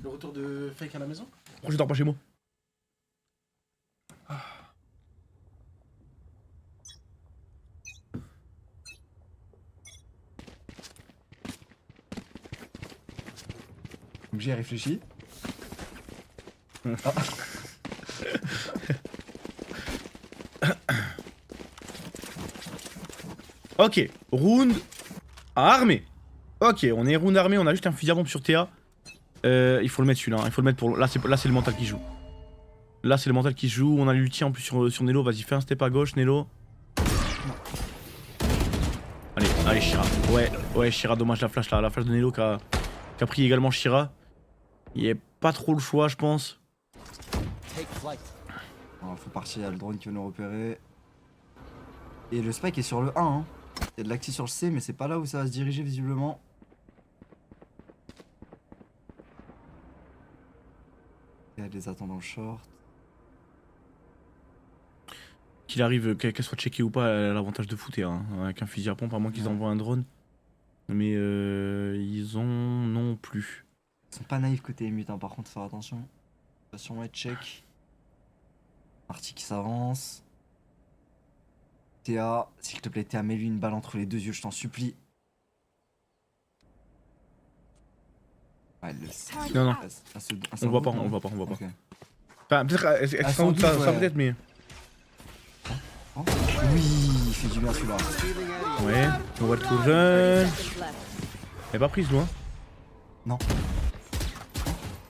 le retour de Fake à la maison. Pourquoi je dors pas chez moi? Donc j'ai réfléchi. Ok, round armé. Ok, on est round armé, on a juste un fusil à pompe sur TA. Il faut le mettre celui-là, hein. Il faut le mettre pour... Là c'est le mental qui joue. Là c'est le mental qui joue, on a l'ulti en plus sur Nelo, vas-y fais un step à gauche Nelo. Allez Shira. Ouais Shira, dommage la flash là, la flash de Nelo qui a pris également Shira. Il n'y a pas trop le choix je pense. Take flight. Alors, faut partir, il y a le drone qui veut nous repérer. Et le spike est sur le 1, hein. Il y a de l'acti sur le C, mais c'est pas là où ça va se diriger visiblement. Et elle les attend dans le short. Qu'il arrive, qu'elle soit checkée ou pas, elle a l'avantage de footer hein, avec un fusil à pompe, à moins qu'ils envoient un drone. Mais ils ont non plus. Ils sont pas naïfs côté émute, hein, par contre, faut faire attention. Ça va sûrement être check. Marty qui s'avance. Théa, s'il te plaît, Théa, mets-lui une balle entre les deux yeux, je t'en supplie. Ouais, le... Non. On On le voit pas, on le voit pas. Ok. Enfin, peut-être, elle Ah, sans doute, sans doute, ça ouais. peut-être, mais. Oh. Oui, il fait du bien celui-là. Ouais, on voit le tout jeune. Seconds left. Elle est pas prise, loin. Non.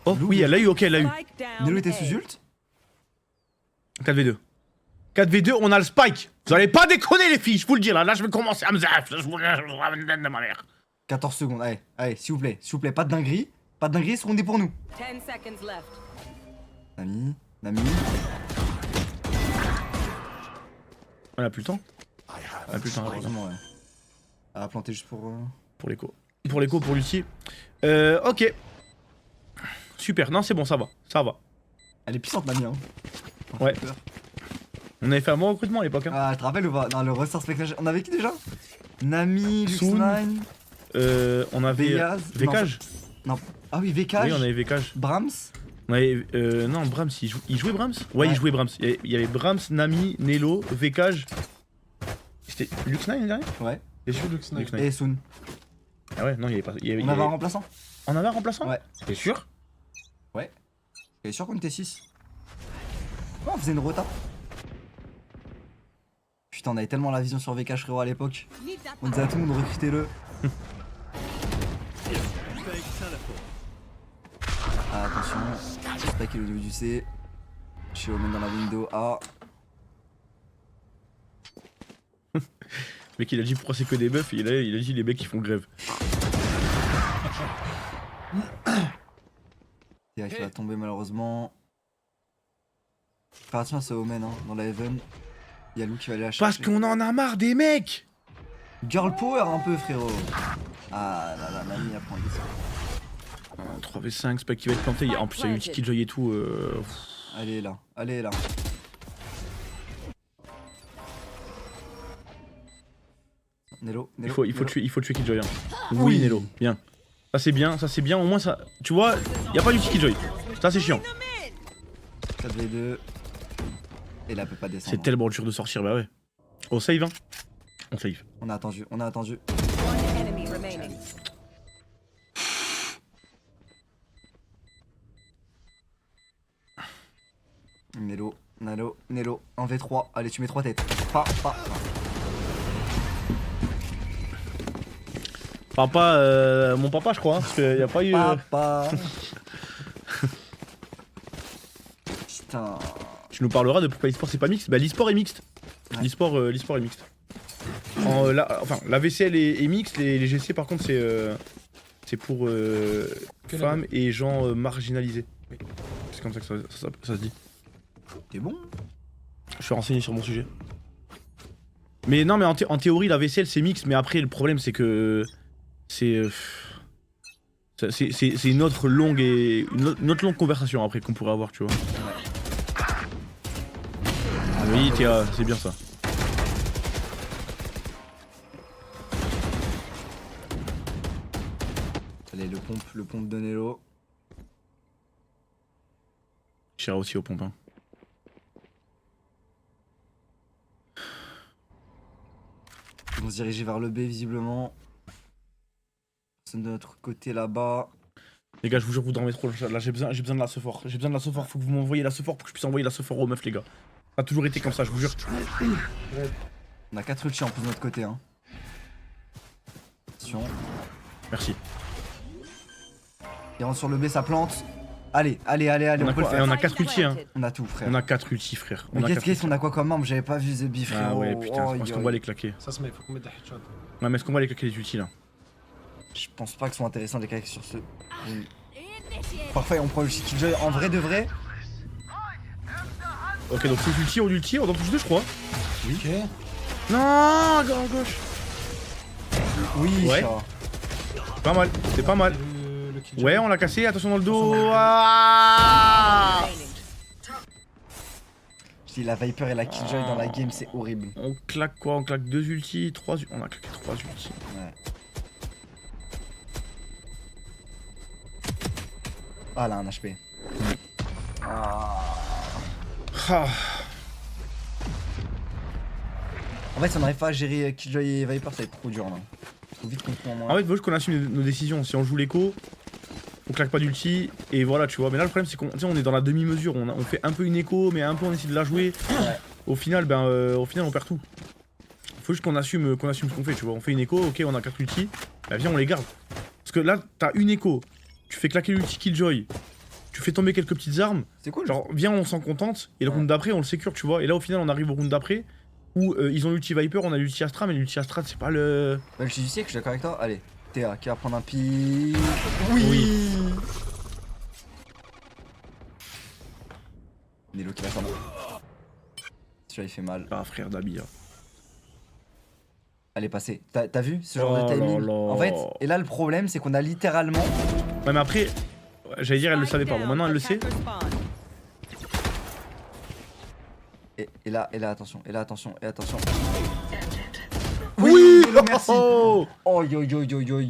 Oh, oui, elle l'a eu, ok, elle l'a eu. Spike down. Nelo était A. sous ult. 4v2. 4v2, on a le spike. Vous allez pas déconner, les filles, je vous le dis là. Là, je vais commencer à me zaf. Je vous ramène de ma mère. 14 secondes, allez, s'il vous plaît, pas de dinguerie. Pas de dinguerie, ce round est pour nous. 10 seconds left. Nami. Elle a plus le temps. Elle a plus le temps, Heureusement, ouais. Elle a planté juste pour... pour l'écho. Pour l'écho, pour l'ulti. Ok. Super, non, c'est bon, ça va. Elle est puissante, Nami, hein. Ouais. On avait fait un bon recrutement à l'époque. Hein. Ah, tu te rappelles ou pas? Non, le roster spectacle. On avait qui déjà? Nami, Soon. Lux9, On avait. Vegas. Vekage. Ah oui, Vekage. Oui, on avait Vekage. Brahms. On avait, non, Brahms, il jouait Brahms? Ouais, il jouait Brahms. Il y avait Brahms, Nami, Nelo, Vekage. C'était Lux9 l'année dernière? Ouais. T'es sûr? Lux9. Lux9. Et Soon. Ah ouais, non, il y avait pas. On avait un remplaçant. On avait un remplaçant? Ouais. T'es sûr? T'es sûr qu'on était 6? Oh, on faisait une rota. Putain, on avait tellement la vision sur Vekage, frérot, à l'époque. On disait à tout le monde, recrutez-le. Ah, attention, Spike est au niveau du C. Je suis au même dans la window A. Le mec, il a dit pourquoi c'est que des buffs, et il a dit les mecs qui font grève. Théa qui va tomber malheureusement. Fais attention à ce Omen, hein, dans la Heaven. Il y a Lou qui va aller la Parce chercher. qu'on en a marre des mecs! Girl power un peu, frérot. Ah là là, Nami apprend les 3v5, Spike qui va être planté. En plus, il y a eu le Killjoy et tout. Allez là, allez là. Nelo, Nelo. Il faut tuer Killjoy. Hein. Oui, Nelo, bien. Ça c'est bien, au moins ça. Tu vois, y a pas du petit Killjoy. Ça c'est chiant. 4v2. Et là, elle peut pas descendre. C'est tellement dur de sortir, bah ouais. On save, hein. On save. On a attendu, on a attendu. One enemy remaining. Nelo, Nalo, Nelo, 1v3. Allez, tu mets 3 têtes. Papa, mon papa, je crois, hein, parce qu'il y a pas eu. Papa. Putain. Tu nous parleras de pourquoi l'e-sport c'est pas mixte. Bah, l'e-sport est mixte. Ouais. L'e-sport est mixte. La VCL est mixte, les GC par contre c'est pour femmes et gens marginalisés. Oui. C'est comme ça que ça se dit. T'es bon? Je suis renseigné sur mon sujet. Mais non, mais en théorie, la VCL c'est mixte, mais après le problème c'est que c'est une autre longue conversation après qu'on pourrait avoir, tu vois. Oui, Théa, c'est bien ça. Allez, le pompe de Nelo. J'irai aussi au pompe. Hein. Ils vont se diriger vers le B visiblement. Personne de notre côté là-bas. Les gars, je vous jure, vous dormez trop. Là, j'ai besoin de la sephore. J'ai besoin de la sephore. Faut que vous m'envoyiez la sephore pour que je puisse envoyer la sephore aux meufs, les gars. Ça a toujours été comme ça, je vous jure. On a 4 ultis en plus de notre côté. Hein. Attention. Merci. Il rentre sur le B, ça plante. Allez, on peut le faire. On a 4 ultis, hein. On a tout, frère. On a 4 ultis, frère. Mais qu'est-ce qu'on a quoi comme arme? J'avais pas vu The Bee, frère. Ah ouais, putain, est-ce qu'on va les claquer? Ça se met, faut qu'on mette des headshots. Ouais, mais est-ce qu'on va les claquer les ultis là? Je pense pas qu'ils sont intéressants les claquer sur ce. Parfait, on prend le Killjoy en vrai de vrai. Ok, donc c'est ulti, on en touche deux, je crois. Oui. Ok. Non, à gauche. Oui, Ouais. ça. Pas mal, c'est pas mal. Le Killjoy. Ouais, on l'a cassé, attention dans le dos. Ah, Je dis la Viper et la Killjoy dans la game, c'est horrible. on claque quoi? On claque 2 ultis, 3 ultis. On a claqué 3 ultis. Ouais. Ah là, un HP. Ah. En fait, si on n'arrive pas à gérer Killjoy et Viper, ça va être trop dur là. Faut vite qu'on prend en moins. En fait, faut juste qu'on assume nos décisions. Si on joue l'écho, on claque pas d'ulti et voilà, tu vois. Mais là, le problème, c'est qu'on est dans la demi-mesure. On fait un peu une écho, mais un peu on essaie de la jouer. Ouais. Au final, on perd tout. Faut juste qu'on assume ce qu'on fait, tu vois. On fait une écho, ok, on a 4 ultis. Bah, viens, on les garde. Parce que là, t'as une écho. Tu fais claquer l'ulti Killjoy. Tu fais tomber quelques petites armes. C'est cool. Genre, viens, on s'en contente. Et le round d'après, on le sécure, tu vois. Et là, au final, on arrive au round d'après. Où ils ont l'ulti Viper, on a l'ulti Astra, mais l'ulti Astra, c'est pas le. Bah, je suis du siècle, je suis d'accord avec toi. Allez, Théa qui va prendre un pic. Oui. Nelo qui va s'en aller. Celui-là il fait mal. Ah, frère d'Abi. Hein. Elle est passée. T'as vu ce genre Oh de timing? là là. En fait, et là le problème c'est qu'on a littéralement. Ouais, mais après, j'allais dire, elle le savait pas. Bon, maintenant, elle le sait. Et là, attention, et attention. Oui, Nelo, merci. Oh, Oh yo yo yo yo.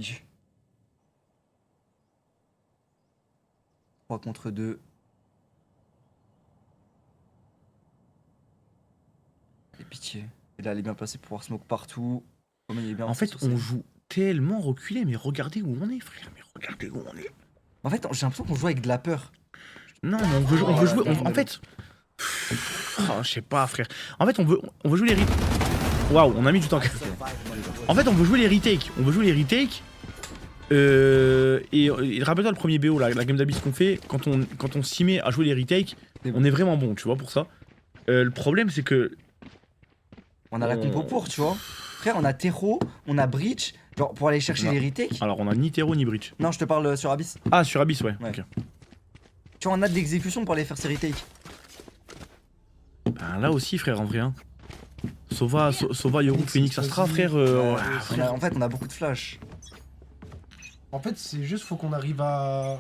3 contre 2. Et pitié. Et là elle est bien placée pour pouvoir smoke partout. Comment il est bien en fait, placé sur on ça. joue tellement reculé, mais regardez où on est, frère. Mais regardez où on est. En fait, j'ai l'impression qu'on joue avec de la peur. Non, mais on veut jouer. En fait. Oh, je sais pas, frère. En fait, on veut jouer les retakes. Waouh, on a mis du temps. En fait, on veut jouer les retakes. Et rappelle-toi le premier BO, la game d'Abyss qu'on fait, quand on s'y met à jouer les retakes, on est vraiment bon, tu vois, pour ça. Le problème, c'est que. On a la compo pour, tu vois. Frère, on a Terro, on a Breach, genre pour aller chercher Non. les retakes. Alors, on a ni Terro ni Breach. Non, je te parle sur Abyss. Ah, sur Abyss, ouais. Ouais. Ok. Tu vois, on a de l'exécution pour aller faire ces retakes. Ben, là aussi, frère, en vrai. Hein. Sova, Yoru, Phoenix, Astra, frère. Ouais, Ouais, frère. en fait, on a beaucoup de flash. En fait, c'est juste faut qu'on arrive à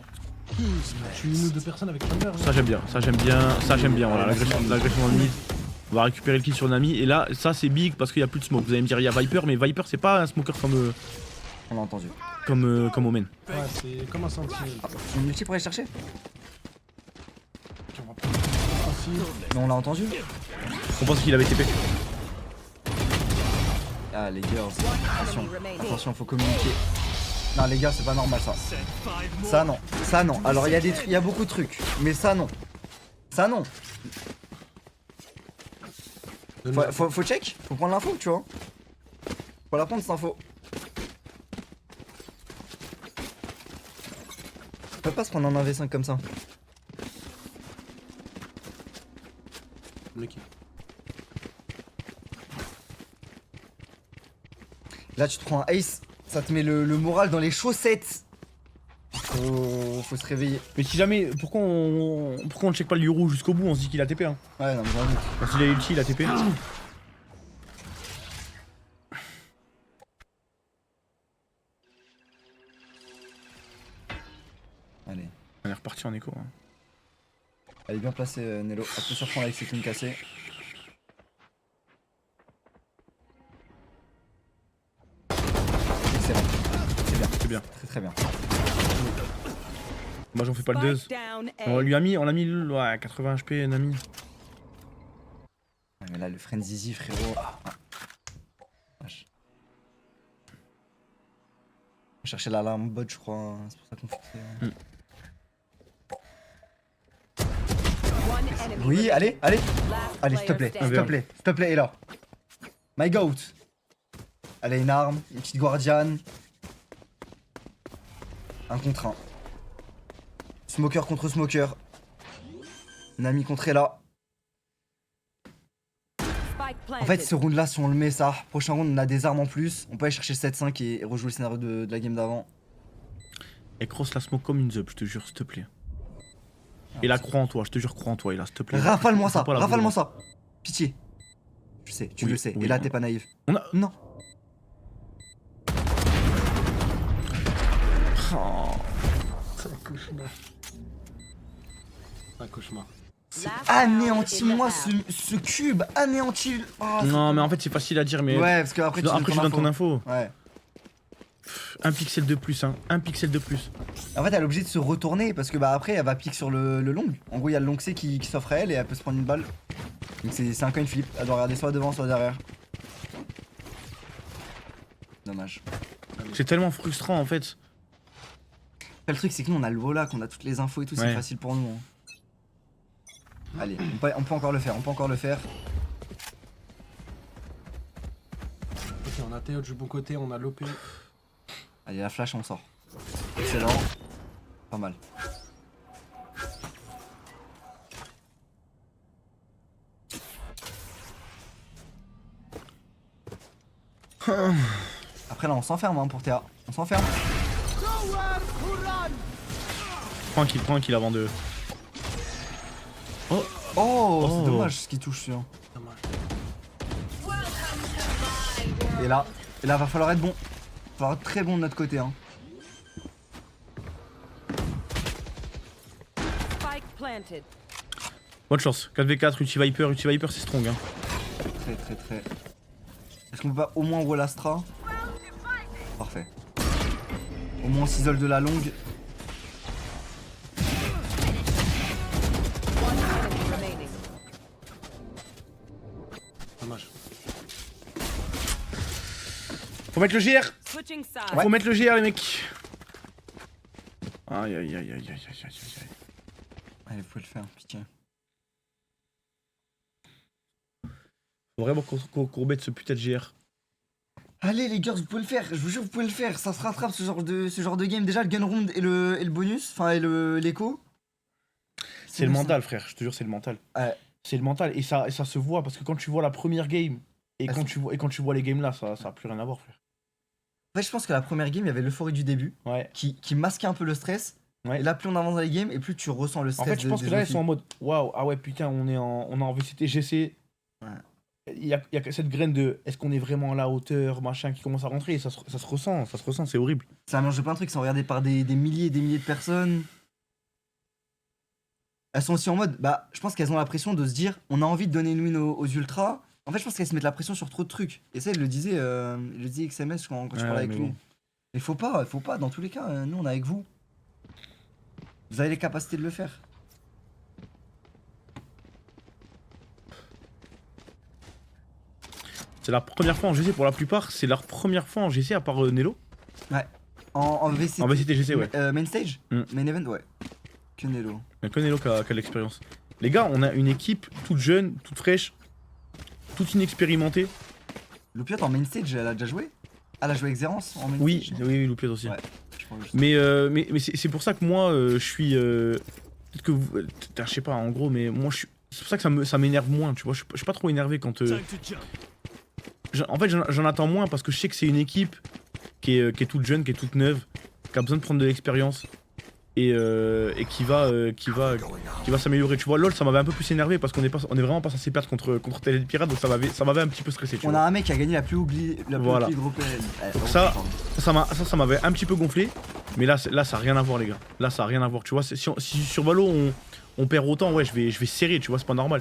tuer une ou deux personnes avec Chamber. Ça j'aime bien, voilà, l'agression dans le mid. On va récupérer le kill sur Nami, et là, ça c'est big parce qu'il y a plus de smoke. Vous allez me dire, il y a Viper, mais Viper c'est pas un smoker comme On l'a entendu. Omen. Ouais, c'est comme un sentinelle. Une multi pour aller chercher? Ok, on va prendre le facile. Mais on l'a entendu? On pense qu'il avait TP. Ah les girls, attention, Enemy remaining. attention, faut communiquer. Non les gars, c'est pas normal ça. Ça non, ça non. Alors il y a des trucs, il y a beaucoup de trucs, mais ça non. Ça non. Faut check, faut prendre l'info, tu vois. Faut la prendre cette info. On peut pas se prendre un 1v5 comme ça. Ok. Là tu te prends un ace, ça te met le moral dans les chaussettes. Faut se réveiller. Mais si jamais, pourquoi on check pas le Yuru jusqu'au bout? On se dit qu'il a TP, hein. Ouais non mais j'avoue. Quand il a ulti, il a TP. Allez. On est reparti en écho. Hein. Elle est bien placée Nello. Elle peut surprendre avec ses cleans cassés. Excellent. C'est bien. C'est bien. Très très bien. Moi j'en fais pas le 2. Spike down On A. lui a mis, ouais, 80 HP, Nami. Ouais, mais là le Frenzizy frérot. Ah. Vache. On cherchait l'alarme bot je crois. Hein. C'est pour ça qu'on fait. One enemy Oui, remaining. allez, allez. Last Allez, s'il te player plaît, standing. s'il te plaît, s'il te plaît, et là. My goat. Elle a une arme, une petite guardiane. Un contre un. Smoker contre smoker. Nami contre Ella. Spike En fait, planted. ce round là, si on le met ça, prochain round, on a des armes en plus. On peut aller chercher 7-5 et rejouer le scénario de la game d'avant. Et cross la smoke comme une zup, je te jure, s'il te plaît. Et là, crois en toi, je te jure, crois en toi, et là, s'il te plaît. Rafale-moi ça, Faut pas la rafale-moi vouloir. ça. Pitié. Je sais, tu Oui, le sais. oui, Et là, oui. t'es pas naïf. On a. Non. Oh. C'est un cauchemar. Un cauchemar. Last round Anéantis-moi in the half. ce cube. Anéantis. Oh, Non, mais en fait, c'est facile à dire, mais. ouais, parce qu'après, Après, tu donnes ton info. Ouais. Un pixel de plus, hein. Un pixel de plus. En fait, elle est obligée de se retourner parce que bah après, elle va pique sur le long. En gros, il y a le long C qui s'offre à elle et elle peut se prendre une balle. Donc c'est un coin flip. Elle doit regarder soit devant, soit derrière. Dommage. C'est tellement frustrant, en fait. Après, le truc, c'est que nous, on a le vola, qu'on a toutes les infos et tout, c'est Ouais. facile pour nous. Hein. Allez, on peut encore le faire, on peut encore le faire. Ok, on a Théo du bon côté, on a l'OP. Allez, la flash, on sort. Excellent. Pas mal. Après là on s'enferme hein, pour Théa. On s'enferme. Prends un kill avant de. Oh, Oh, c'est Oh. dommage ce qui touche celui-là. Dommage. Et là va falloir être bon. Va falloir être très bon de notre côté hein. Spike planted. bonne chance. 4v4, Ulti Viper c'est strong, hein. Très très très. Est-ce qu'on peut pas au moins roll Astra? Parfait. Au moins on s'isole de la longue. One enemy remaining. Dommage. Faut mettre le GR. Switching sides. Faut mettre le GR, les mecs. Aïe aïe aïe aïe aïe aïe aïe aïe. Allez, vous pouvez le faire, pitié. Faut vraiment qu'on remette ce putain de GR. Allez les gars, vous pouvez le faire, je vous jure vous pouvez le faire, ça se rattrape ce genre de game. Déjà le gun round et le bonus, enfin et l'écho. C'est le bon, ça. mental, frère, je te jure, c'est le mental. Ouais. C'est le mental, et ça se voit, parce que quand tu vois la première game, et Ah, quand tu vois les games là, ça a plus rien à voir, frère. En fait je pense que la première game il y avait l'euphorie du début Ouais. qui masquait un peu le stress. Ouais. Et là plus on avance dans les games et plus tu ressens le En stress. fait, je pense des que là, ils autres sont en mode waouh, ah ouais, putain, on est en VCT, GC. Ouais. il y a cette graine de est-ce qu'on est vraiment à la hauteur, machin, qui commence à rentrer, et ça se ressent, c'est horrible. C'est un mélange de plein de trucs, c'est regardé par des milliers et des milliers de personnes. Elles sont aussi en mode, bah, je pense qu'elles ont la pression de se dire, on a envie de donner une win aux ultras. En fait, je pense qu'elles se mettent la pression sur trop de trucs. Et ça, il le disait XMS quand je parlais avec mais lui. bon. Il faut pas, dans tous les cas, nous on est avec vous. Vous avez les capacités de le faire. C'est la première fois en GC pour la plupart, c'est leur première fois en GC à part Nelo. En VCT. En VCT GC, ouais. Main stage Main event, ouais. Que Nelo. Il n'y a que Nelo qui a de l'expérience. Les gars, on a une équipe toute jeune, toute fraîche, toute inexpérimentée. Loupiote en main stage, elle a déjà joué? Elle a joué avec Xerance en main Oui, stage? oui, Loupiote aussi. Ouais. Je crois juste. Mais c'est pour ça que moi, je suis. Peut-être que vous. Je sais pas, en gros, mais moi, je suis. C'est pour ça que ça m'énerve moins, tu vois. Je suis pas trop énervé quand. En fait, j'en attends moins parce que je sais que c'est une équipe qui est toute jeune, qui est toute neuve, qui a besoin de prendre de l'expérience et qui va s'améliorer. Tu vois, LoL, ça m'avait un peu plus énervé parce qu'on est vraiment pas censé perdre contre Télé Pirate, donc ça m'avait un petit peu stressé. Tu On vois. a un mec qui a gagné la plus oubliée Voilà. européenne. Donc ça m'avait un petit peu gonflé, mais là, ça a rien à voir, les gars. Là, ça a rien à voir. Tu vois, si sur Valo on perd autant, ouais, je vais serrer, tu vois, c'est pas normal.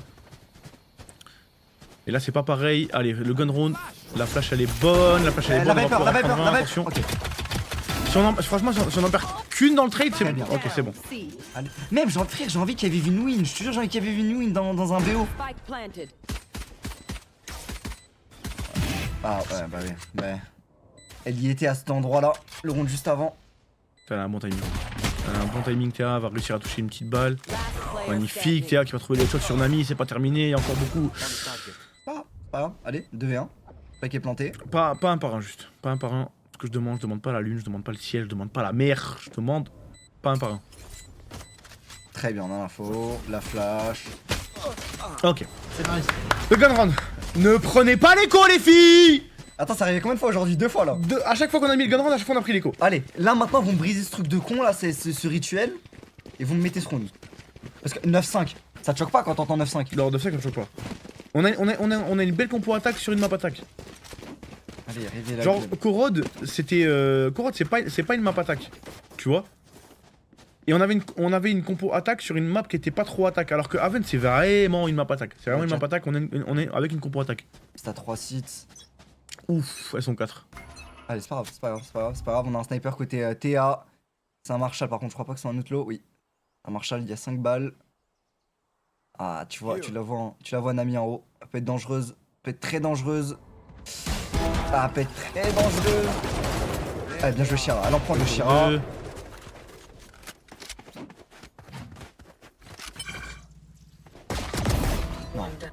Et là, c'est pas pareil. Allez, le gun round, la flash elle est bonne, la flash elle est bonne. La on va pouvoir prendre Viper. attention. Ok. Franchement, si on en perd qu'une dans le trade, c'est Très bon. bien. Ok, c'est bon. C. Allez. Même, j'ai envie qu'il y ait une win. Je te jure, j'ai envie qu'il y ait une win dans un BO. Spike planted. Ah ouais, bah oui. Ouais. Elle y était à cet endroit-là, le round juste avant. T'as un bon timing. T'as un bon timing, Théa va réussir à toucher une petite balle. Last player Magnifique, standing. Théa qui va trouver le shot sur Nami, c'est pas terminé, il y a encore beaucoup. Pas grave, allez, 2v1. Paquet planté. Pas un par un, juste. Pas un par un. Ce que je demande pas la lune, je demande pas le ciel, je demande pas la mer, je demande pas un par un. Très bien, on a l'info, la flash. Ok. C'est nice. Le gun round. Ne prenez pas l'écho, les filles! Attends, ça arrivé combien de fois aujourd'hui? 2 fois là. À chaque fois qu'on a mis le gun round, à chaque fois on a pris l'écho. Allez, là maintenant, vous me brisez ce truc de con là, c'est ce rituel. Et vous me mettez ce round. Parce que 9-5, ça te choque pas quand t'entends 9-5? Non, de ça, ça me choque pas. On a une belle compo attaque sur une map attaque. Allez, réveillez la Genre, gueule. Korod, c'était. Korod, c'est pas une map attaque. Tu vois? Et on avait une compo attaque sur une map qui était pas trop attaque. Alors que Haven, c'est vraiment une map attaque. C'est vraiment une map attaque, on est avec une compo attaque. C'est à 3 sites. Ouf, elles sont 4. Allez, c'est pas grave. On a un sniper côté TA. C'est un Marshall par contre, je crois pas que c'est un outlaw. Oui. Un Marshall, il y a 5 balles. Ah, tu la vois Nami en haut. Elle peut être dangereuse. Elle peut être très dangereuse. Ah, elle peut être très dangereuse. Allez, bien joué Shira. Elle en prend le Shira.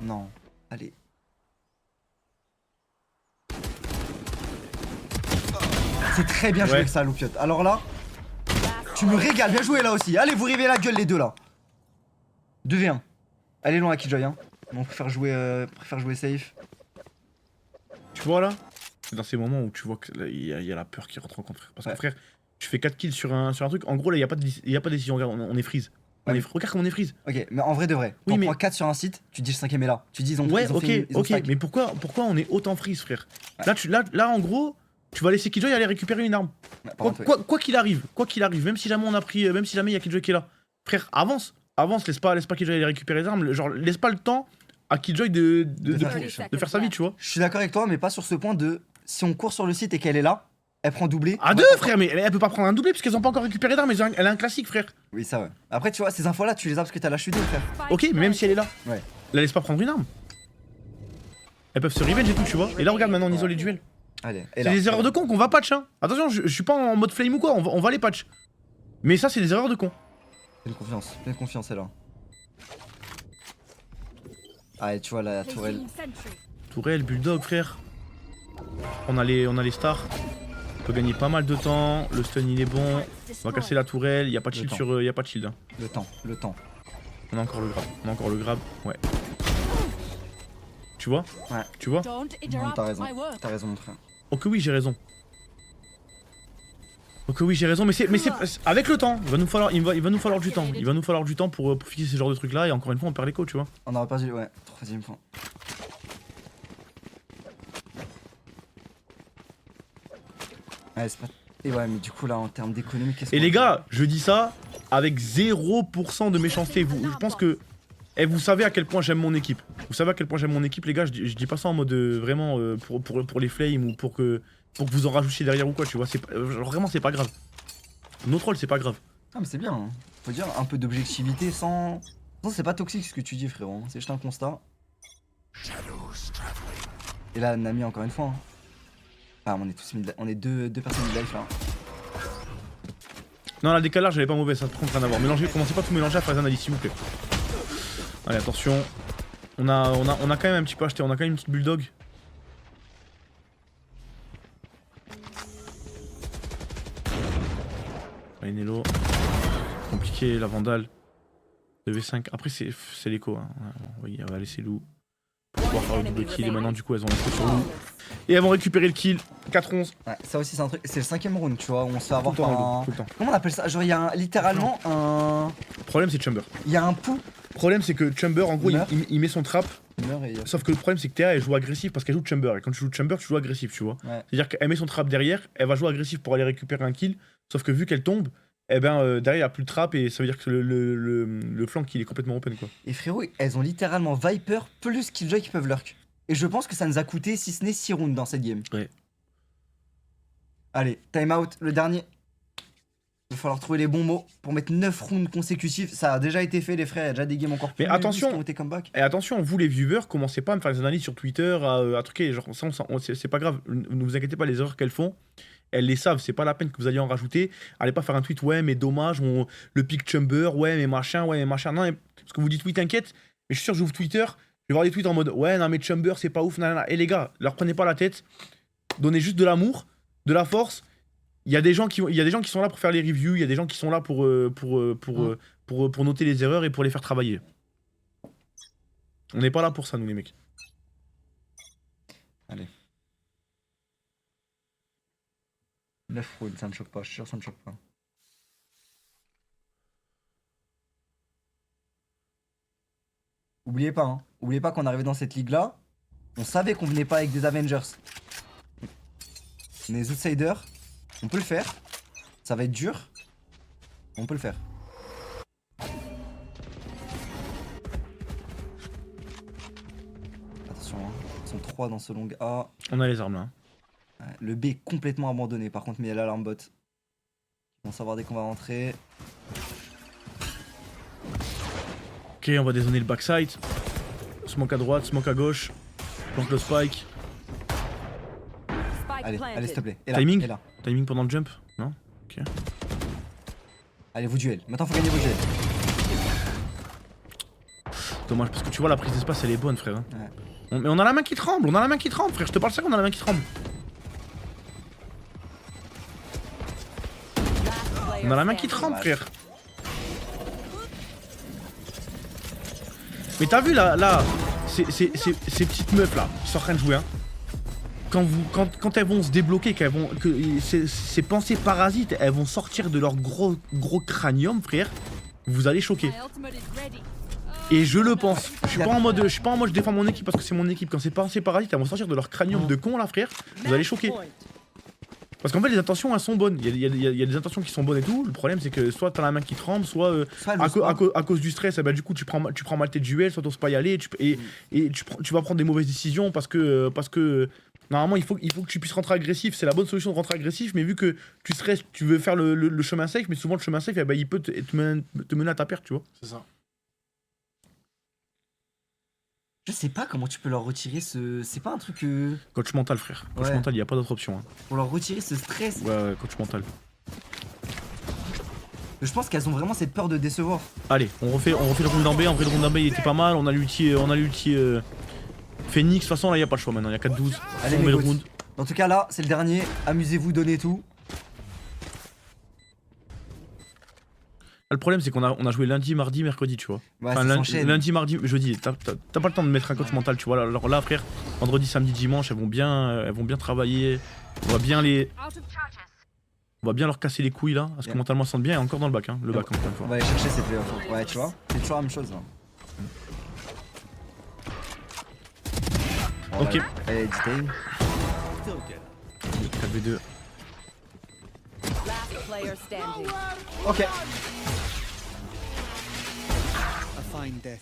Non. Allez. C'est très bien joué Ouais. que ça, Loupiote. Alors là, tu me régales. Bien joué là aussi. Allez, vous rivez la gueule les deux là. 2v1. Allez loin à Killjoy. Hein. On préfère jouer safe. Tu vois là? C'est dans ces moments où tu vois qu'il y a la peur qui rentre en compte, frère. Parce que Ouais. frère, tu fais 4 kills sur un truc. En gros, là, il y a pas de décision. Regarde, on est freeze. Ouais. Regarde comme on est freeze. Ok, mais en vrai de vrai. Oui, T'en mais- prends 4 sur un site, tu dis le 5ème est là. Tu dis ils ont Ouais, ils ont ok, fait ils ont ok. stack. Mais pourquoi on est autant freeze, frère? Ouais. Là, en gros, tu vas laisser Killjoy aller récupérer une arme. Ouais, par contre, ouais. Quoi qu'il arrive, même si jamais on a pris, même si jamais il y a Killjoy qui est là, frère, avance, laisse pas Killjoy aller récupérer les armes, genre laisse pas le temps à Killjoy de faire sa vie, tu vois. Je suis d'accord avec toi, mais pas sur ce point de si on court sur le site et qu'elle est là, elle prend doublé. À deux, frère, mais elle peut pas prendre un doublé parce qu'elles ont pas encore récupéré d'armes, elle a un classique, frère. Oui, ça ouais. Après, tu vois, ces infos là, tu les as parce que t'as la chute, frère. Spike Ok, mais même si elle est là, Ouais. la laisse pas prendre une arme. Elles peuvent se revenge et tout, tu vois. Et là, regarde, maintenant on isole les duels. Allez, et C'est là. des erreurs de con qu'on va patch, hein. Attention, je suis pas en mode flame ou quoi, on va les patch. Mais ça, c'est des erreurs de con. Pleine confiance, elle là. Allez, tu vois la tourelle. Tourelle, Bulldog, frère. On a les stars. On peut gagner pas mal de temps. Le stun il est bon. On va casser la tourelle. Y a pas de Le shield temps. sur. Y a pas de shield. Hein. Le temps. On a encore le grab. Ouais. Tu vois? Ouais. Tu vois? Non, t'as raison, mon frère. Oh que oui, j'ai raison. Oh que oui, j'ai raison. Mais c'est avec le temps. Il va nous falloir du temps. Il va nous falloir du temps pour fixer ce genre de trucs là. Et encore une fois, on perd l'écho, tu vois. On aurait perdu, ouais, 3ème point. Ouais, c'est pas. Et ouais, mais du coup, là, en termes d'économie, qu'est-ce Et qu'on les fait? gars, je dis ça avec 0% de méchanceté. Je pense que. Et vous savez à quel point j'aime mon équipe. Vous savez à quel point j'aime mon équipe, les gars. Je dis pas ça en mode vraiment pour les flames ou pour que vous en rajoutiez derrière ou quoi, tu vois. Genre, vraiment, c'est pas grave. Nos trolls, c'est pas grave. Ah, mais c'est bien. Hein. Faut dire un peu d'objectivité sans. Non, c'est pas toxique ce que tu dis, frérot. hein. C'est juste un constat. Et là, Nami, encore une fois. Hein. Ah, on est tous on est deux personnes mid-life là. Non, la décalage, elle est pas mauvaise, ça te prend rien à voir. Commencez pas à tout mélanger à faire les analyses, s'il vous plaît. Allez, attention. On a quand même un petit peu acheté, on a quand même une petite bulldog. Allez, Nello. Compliqué, la vandale. 2v5. Après, c'est l'écho. Hein. Oui, on va laisser Lou. Pour pouvoir faire le double kill. Et maintenant, du coup, elles ont l'écho sur Lou. Et elles vont récupérer le kill. 4-11. Ouais, ça aussi, c'est un truc. C'est le 5ème round, tu vois. Où on se fait avoir Tout le temps, par un. tout le temps. Comment on appelle ça? Genre, il y a littéralement un. Le problème, c'est Chamber. Il y a un pouls. Le problème, c'est que Chamber, en gros, Meurt. il met son trap. Il meurt et. Sauf que le problème, c'est que Théa, elle joue agressif parce qu'elle joue Chamber. Et quand tu joues Chamber, tu joues agressif, tu vois. Ouais. C'est-à-dire qu'elle met son trap derrière, elle va jouer agressif pour aller récupérer un kill. Sauf que vu qu'elle tombe, eh ben derrière, il n'y a plus de trap et ça veut dire que le flank, il est complètement open, quoi. Et frérot, elles ont littéralement Viper plus Killjoy qui peuvent lurk. Et je pense que ça nous a coûté, si ce n'est 6 rounds dans cette game. Ouais. Allez, time out, le dernier. Il va falloir trouver les bons mots pour mettre 9 rounds consécutifs. Ça a déjà été fait, les frères. Il y a déjà des games encore plus. Mais attention. qui ont été comeback. Et attention, vous les viewers, commencez pas à me faire des analyses sur Twitter, à truquer. Genre, ça, c'est pas grave. Ne vous inquiétez pas, les erreurs qu'elles font, elles les savent. C'est pas la peine que vous alliez en rajouter. Allez pas faire un tweet, ouais, mais dommage, le pick Chamber, ouais, mais machin. Non, mais, parce que vous dites, oui, t'inquiète. Mais je suis sûr, j'ouvre Twitter, je vais voir des tweets en mode, ouais, non, mais Chamber, c'est pas ouf. Nanana. Et les gars, leur prenez pas la tête. Donnez juste de l'amour, de la force. Il y a des gens qui sont là pour faire les reviews, il y a des gens qui sont là pour noter les erreurs et pour les faire travailler. On n'est pas là pour ça, nous, les mecs. Allez. 9 rounds, ça ne choque pas. Je suis sûr, ça ne choque pas. Oubliez pas, hein. Oubliez pas qu'on arrivait dans cette ligue-là. On savait qu'on venait pas avec des Avengers. On est des outsiders. On peut le faire. Ça va être dur. On peut le faire. Attention, hein. Ils sont 3 dans ce long A. On a les armes là. Hein. Ouais, le B est complètement abandonné par contre, mais il y a l'alarme bot. On va savoir dès qu'on va rentrer. Ok, on va dézoner le backside. Smoke à droite, smoke à gauche. Plante le spike. Spike Allez, planted. allez, s'il te plaît. Et là, Timing et là. Timing pendant le jump? Non? Ok. Allez, vous duel. Maintenant, faut gagner vos duels. Dommage, parce que tu vois, la prise d'espace, elle est bonne, frère. Hein. Ouais. Mais on a la main qui tremble, frère. Je te parle ça, on a la main qui tremble. On a la main qui tremble, frère. Mais t'as vu là, ces petites meufs là, qui sont en train de jouer, hein. Quand elles vont se débloquer, que ces pensées parasites, elles vont sortir de leur gros cranium, frère, vous allez choquer. Et je le pense. Je suis pas en mode je défends mon équipe parce que c'est mon équipe. Quand ces pensées parasites, elles vont sortir de leur cranium de con là, frère, vous allez choquer. Parce qu'en fait, les intentions, elles sont bonnes. Il y a des intentions qui sont bonnes et tout. Le problème, c'est que soit t'as la main qui tremble, soit à cause du stress, du coup, tu prends mal tes duels, soit t'oses pas y aller, et tu vas prendre des mauvaises décisions parce que normalement, il faut que tu puisses rentrer agressif. C'est la bonne solution de rentrer agressif, mais vu que tu stresses, tu veux faire le chemin safe, mais souvent le chemin safe, il peut te mener à ta perte, tu vois. C'est ça. Je sais pas comment tu peux leur retirer ce. C'est pas un truc. Coach mental, frère. Coach Ouais. mental, il n'y a pas d'autre option. Hein. Pour leur retirer ce stress. Ouais, coach mental. Je pense qu'elles ont vraiment cette peur de décevoir. Allez, on refait le round en B. En vrai, le round en B, il était pas mal. On a l'ulti Phoenix. De toute façon, là, il n'y a pas le choix maintenant. Il y a 4-12. Allez, On met mes le gouttes. round. En tout cas, là, c'est le dernier. Amusez-vous, donnez tout. Le problème, c'est qu'on a joué lundi, mardi, mercredi, tu vois. Ouais, Enfin, ça s'enchaîne. lundi, mardi, jeudi. T'as pas le temps de mettre un coach mental, tu vois. Alors là, frère, vendredi, samedi, dimanche, elles vont bien travailler. On va bien leur casser les couilles là, parce que Yeah. mentalement, elles sentent bien. Et encore dans le bac, hein. Le bac, encore une On fois. va aller chercher cette playoff. Ouais, tu vois, c'est toujours la même chose. Là. Ok. Allez, detail. 4v2. player standing. Ok. A fine death.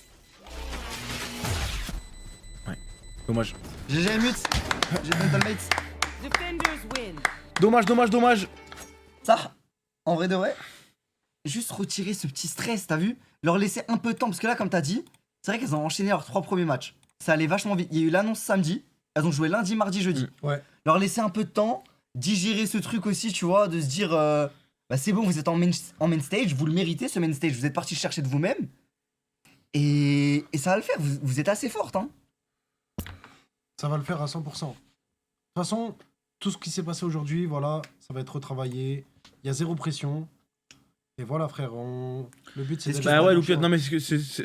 Dommage. GG mute. J'ai Gentlemates. Defenders win. Dommage. Ça, en vrai de vrai, juste retirer ce petit stress, t'as vu? Leur laisser un peu de temps, parce que là, comme t'as dit, c'est vrai qu'elles ont enchaîné leurs 3 premiers matchs. Ça allait vachement vite. Il y a eu l'annonce samedi, elles ont joué lundi, mardi, jeudi. Ouais. Leur laisser un peu de temps, digérer ce truc aussi, tu vois, de se dire, bah c'est bon, vous êtes en main stage, vous le méritez ce main stage, vous êtes parti chercher de vous-même. Et ça va le faire, vous êtes assez forte, hein. Ça va le faire à 100%. De toute façon, tout ce qui s'est passé aujourd'hui, voilà, ça va être retravaillé. Il y a zéro pression. Et voilà, frère, le but c'est Est-ce d'aller que- Bah ouais, sur Loupiette, le non mais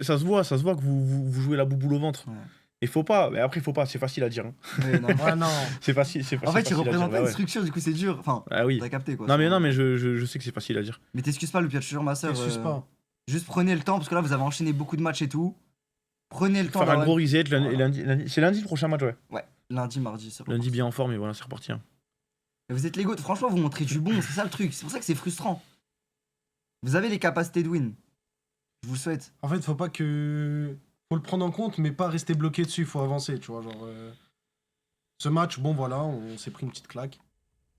ça se voit que vous jouez la bouboule au ventre. Ouais. Et faut pas, mais après faut pas, c'est facile à dire. Hein. Ouais, non. champ. Ouais, non. C'est facile, c'est En fait, il facile à dire, représente pas bah une ouais. structure, du coup c'est dur. Enfin, Ah oui. t'as capté quoi. Non mais je sais que c'est facile à dire. Mais t'excuses pas, Loupiette, je te jure, ma soeur. T'excuses pas. Juste prenez le temps, parce que là, vous avez enchaîné beaucoup de matchs et tout. Prenez le temps. Faire un d'avoir- gros reset, Voilà. c'est lundi le prochain match, ouais. Ouais, lundi, mardi, c'est Lundi bien en forme et voilà, c'est reparti. Hein. Et vous êtes les goats, franchement, vous montrez du bon, c'est ça le truc. C'est pour ça que c'est frustrant. Vous avez les capacités de win. Je vous le souhaite. En fait, faut pas que. Faut le prendre en compte, mais pas rester bloqué dessus, faut avancer, tu vois. Genre. Ce match, bon voilà, on s'est pris une petite claque.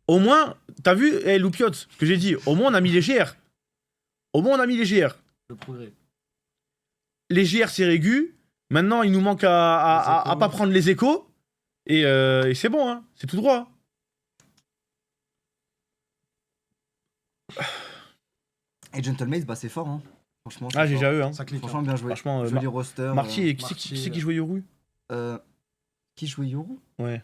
Au moins, t'as vu, Loupiote, ce que j'ai dit, au moins on a mis les GR. Au moins on a mis les GR. Le progrès. Les GR c'est régu. Maintenant il nous manque à échos. pas prendre les échos. Et c'est bon, hein. C'est tout droit. Et Gentlemates, bah c'est fort, hein. Franchement. c'est Ah j'ai fort. déjà eu, hein. Ça clique. Franchement, Hein. bien joué. Franchement, Joli roster. Marty, et Marty, c'est qui jouait Yoru Qui jouait Yoru? Ouais.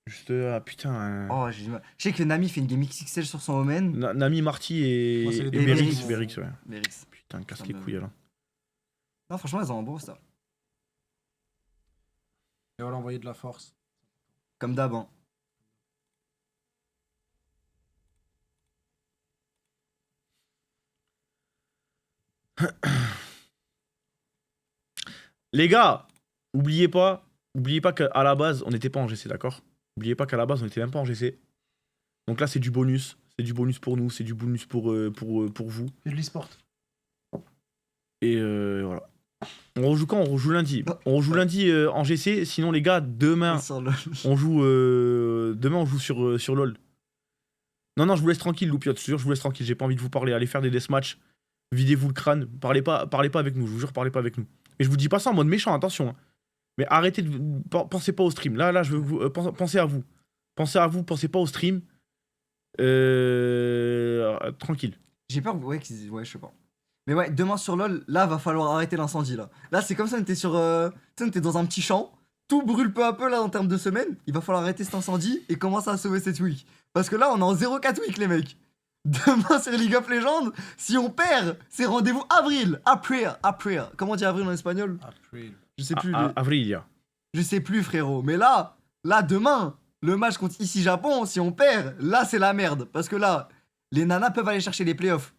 Juste, ah putain. Oh, j'ai du mal. Je sais que Nami fait une game XXL sur son Omen. Nami, Marty et, Moi, c'est les et deux. Berix, Berix. Berix, ouais. Berix. Putain, casse Ça les me- couilles là. Non, franchement, elles ont un beau roster. Et voilà, envoyer de la force. Comme d'hab, hein. Les gars, oubliez pas qu'à la base, on n'était pas en GC, d'accord? Oubliez pas qu'à la base, on n'était même pas en GC. Donc là, c'est du bonus. C'est du bonus pour nous, c'est du bonus pour vous. Et de l'e-sport. Et voilà. On rejoue quand? On rejoue lundi. On rejoue lundi en GC. Sinon, les gars, demain, Sur le- on joue, sur LoL. Non, je vous laisse tranquille, Loupiote. Je te jure, je vous laisse tranquille. J'ai pas envie de vous parler. Allez faire des deathmatchs. Videz-vous le crâne. Parlez pas avec nous. Je vous jure, parlez pas avec nous. Et je vous dis pas ça en mode méchant, attention. Hein. Mais arrêtez de. Pensez pas au stream. Là, je veux vous. Pensez à vous. Pensez à vous, pensez pas au stream. Tranquille. J'ai peur, ouais, ouais, je sais pas. Mais ouais, demain sur LoL, là, va falloir arrêter l'incendie, là. Là, c'est comme ça, on était sur... tu sais, on était dans un petit champ. Tout brûle peu à peu, là, en termes de semaines. Il va falloir arrêter cet incendie et commencer à sauver cette week. Parce que là, on est en 0-4 week, les mecs. Demain, sur League of Legends, si on perd, c'est rendez-vous avril. April. Comment on dit avril en espagnol? Après. Je sais plus. Avril. Je sais plus, frérot. Mais là, demain, le match contre ici Japon, si on perd, là, c'est la merde. Parce que là, les nanas peuvent aller chercher les playoffs.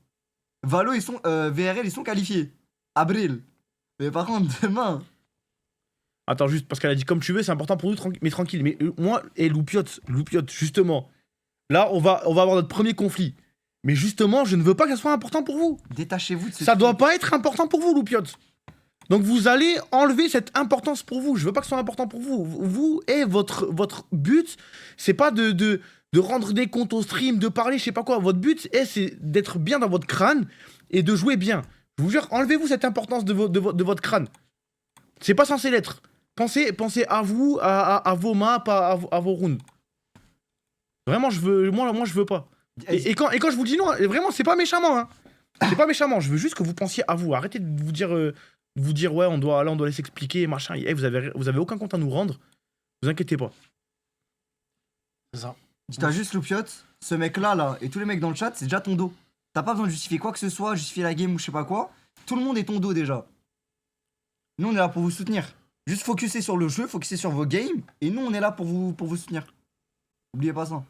Valo, ils sont, VRL, ils sont qualifiés. Avril. Mais par contre, demain. Attends, juste parce qu'elle a dit comme tu veux, c'est important pour nous, mais tranquille. Mais moi, et Loupiote, justement. Là, on va avoir notre premier conflit. Mais justement, je ne veux pas que ça soit important pour vous. Détachez-vous de ce Ça truc. doit pas être important pour vous, Loupiote. Donc vous allez enlever cette importance pour vous. Je veux pas que ce soit important pour vous. Vous et votre but, c'est pas de rendre des comptes au stream, de parler, je sais pas quoi. Votre but, c'est d'être bien dans votre crâne et de jouer bien. Je vous jure, enlevez-vous cette importance de votre crâne. C'est pas censé l'être. Pensez à vous, à vos maps, à vos runes. Vraiment, moi, je veux pas. Et quand je vous dis non, vraiment, c'est pas méchamment. Hein. C'est pas méchamment. Je veux juste que vous pensiez à vous. Arrêtez de vous dire ouais, on doit aller s'expliquer, machin. Hey, vous avez aucun compte à nous rendre. Vous inquiétez pas. C'est ça. Dis-toi juste, Loupiote, ce mec-là, là, et tous les mecs dans le chat, c'est déjà ton dos. T'as pas besoin de justifier quoi que ce soit, justifier la game ou je sais pas quoi. Tout le monde est ton dos déjà. Nous, on est là pour vous soutenir. Juste focuser sur le jeu, focuser sur vos games, et nous, on est là pour vous soutenir. Oubliez pas ça.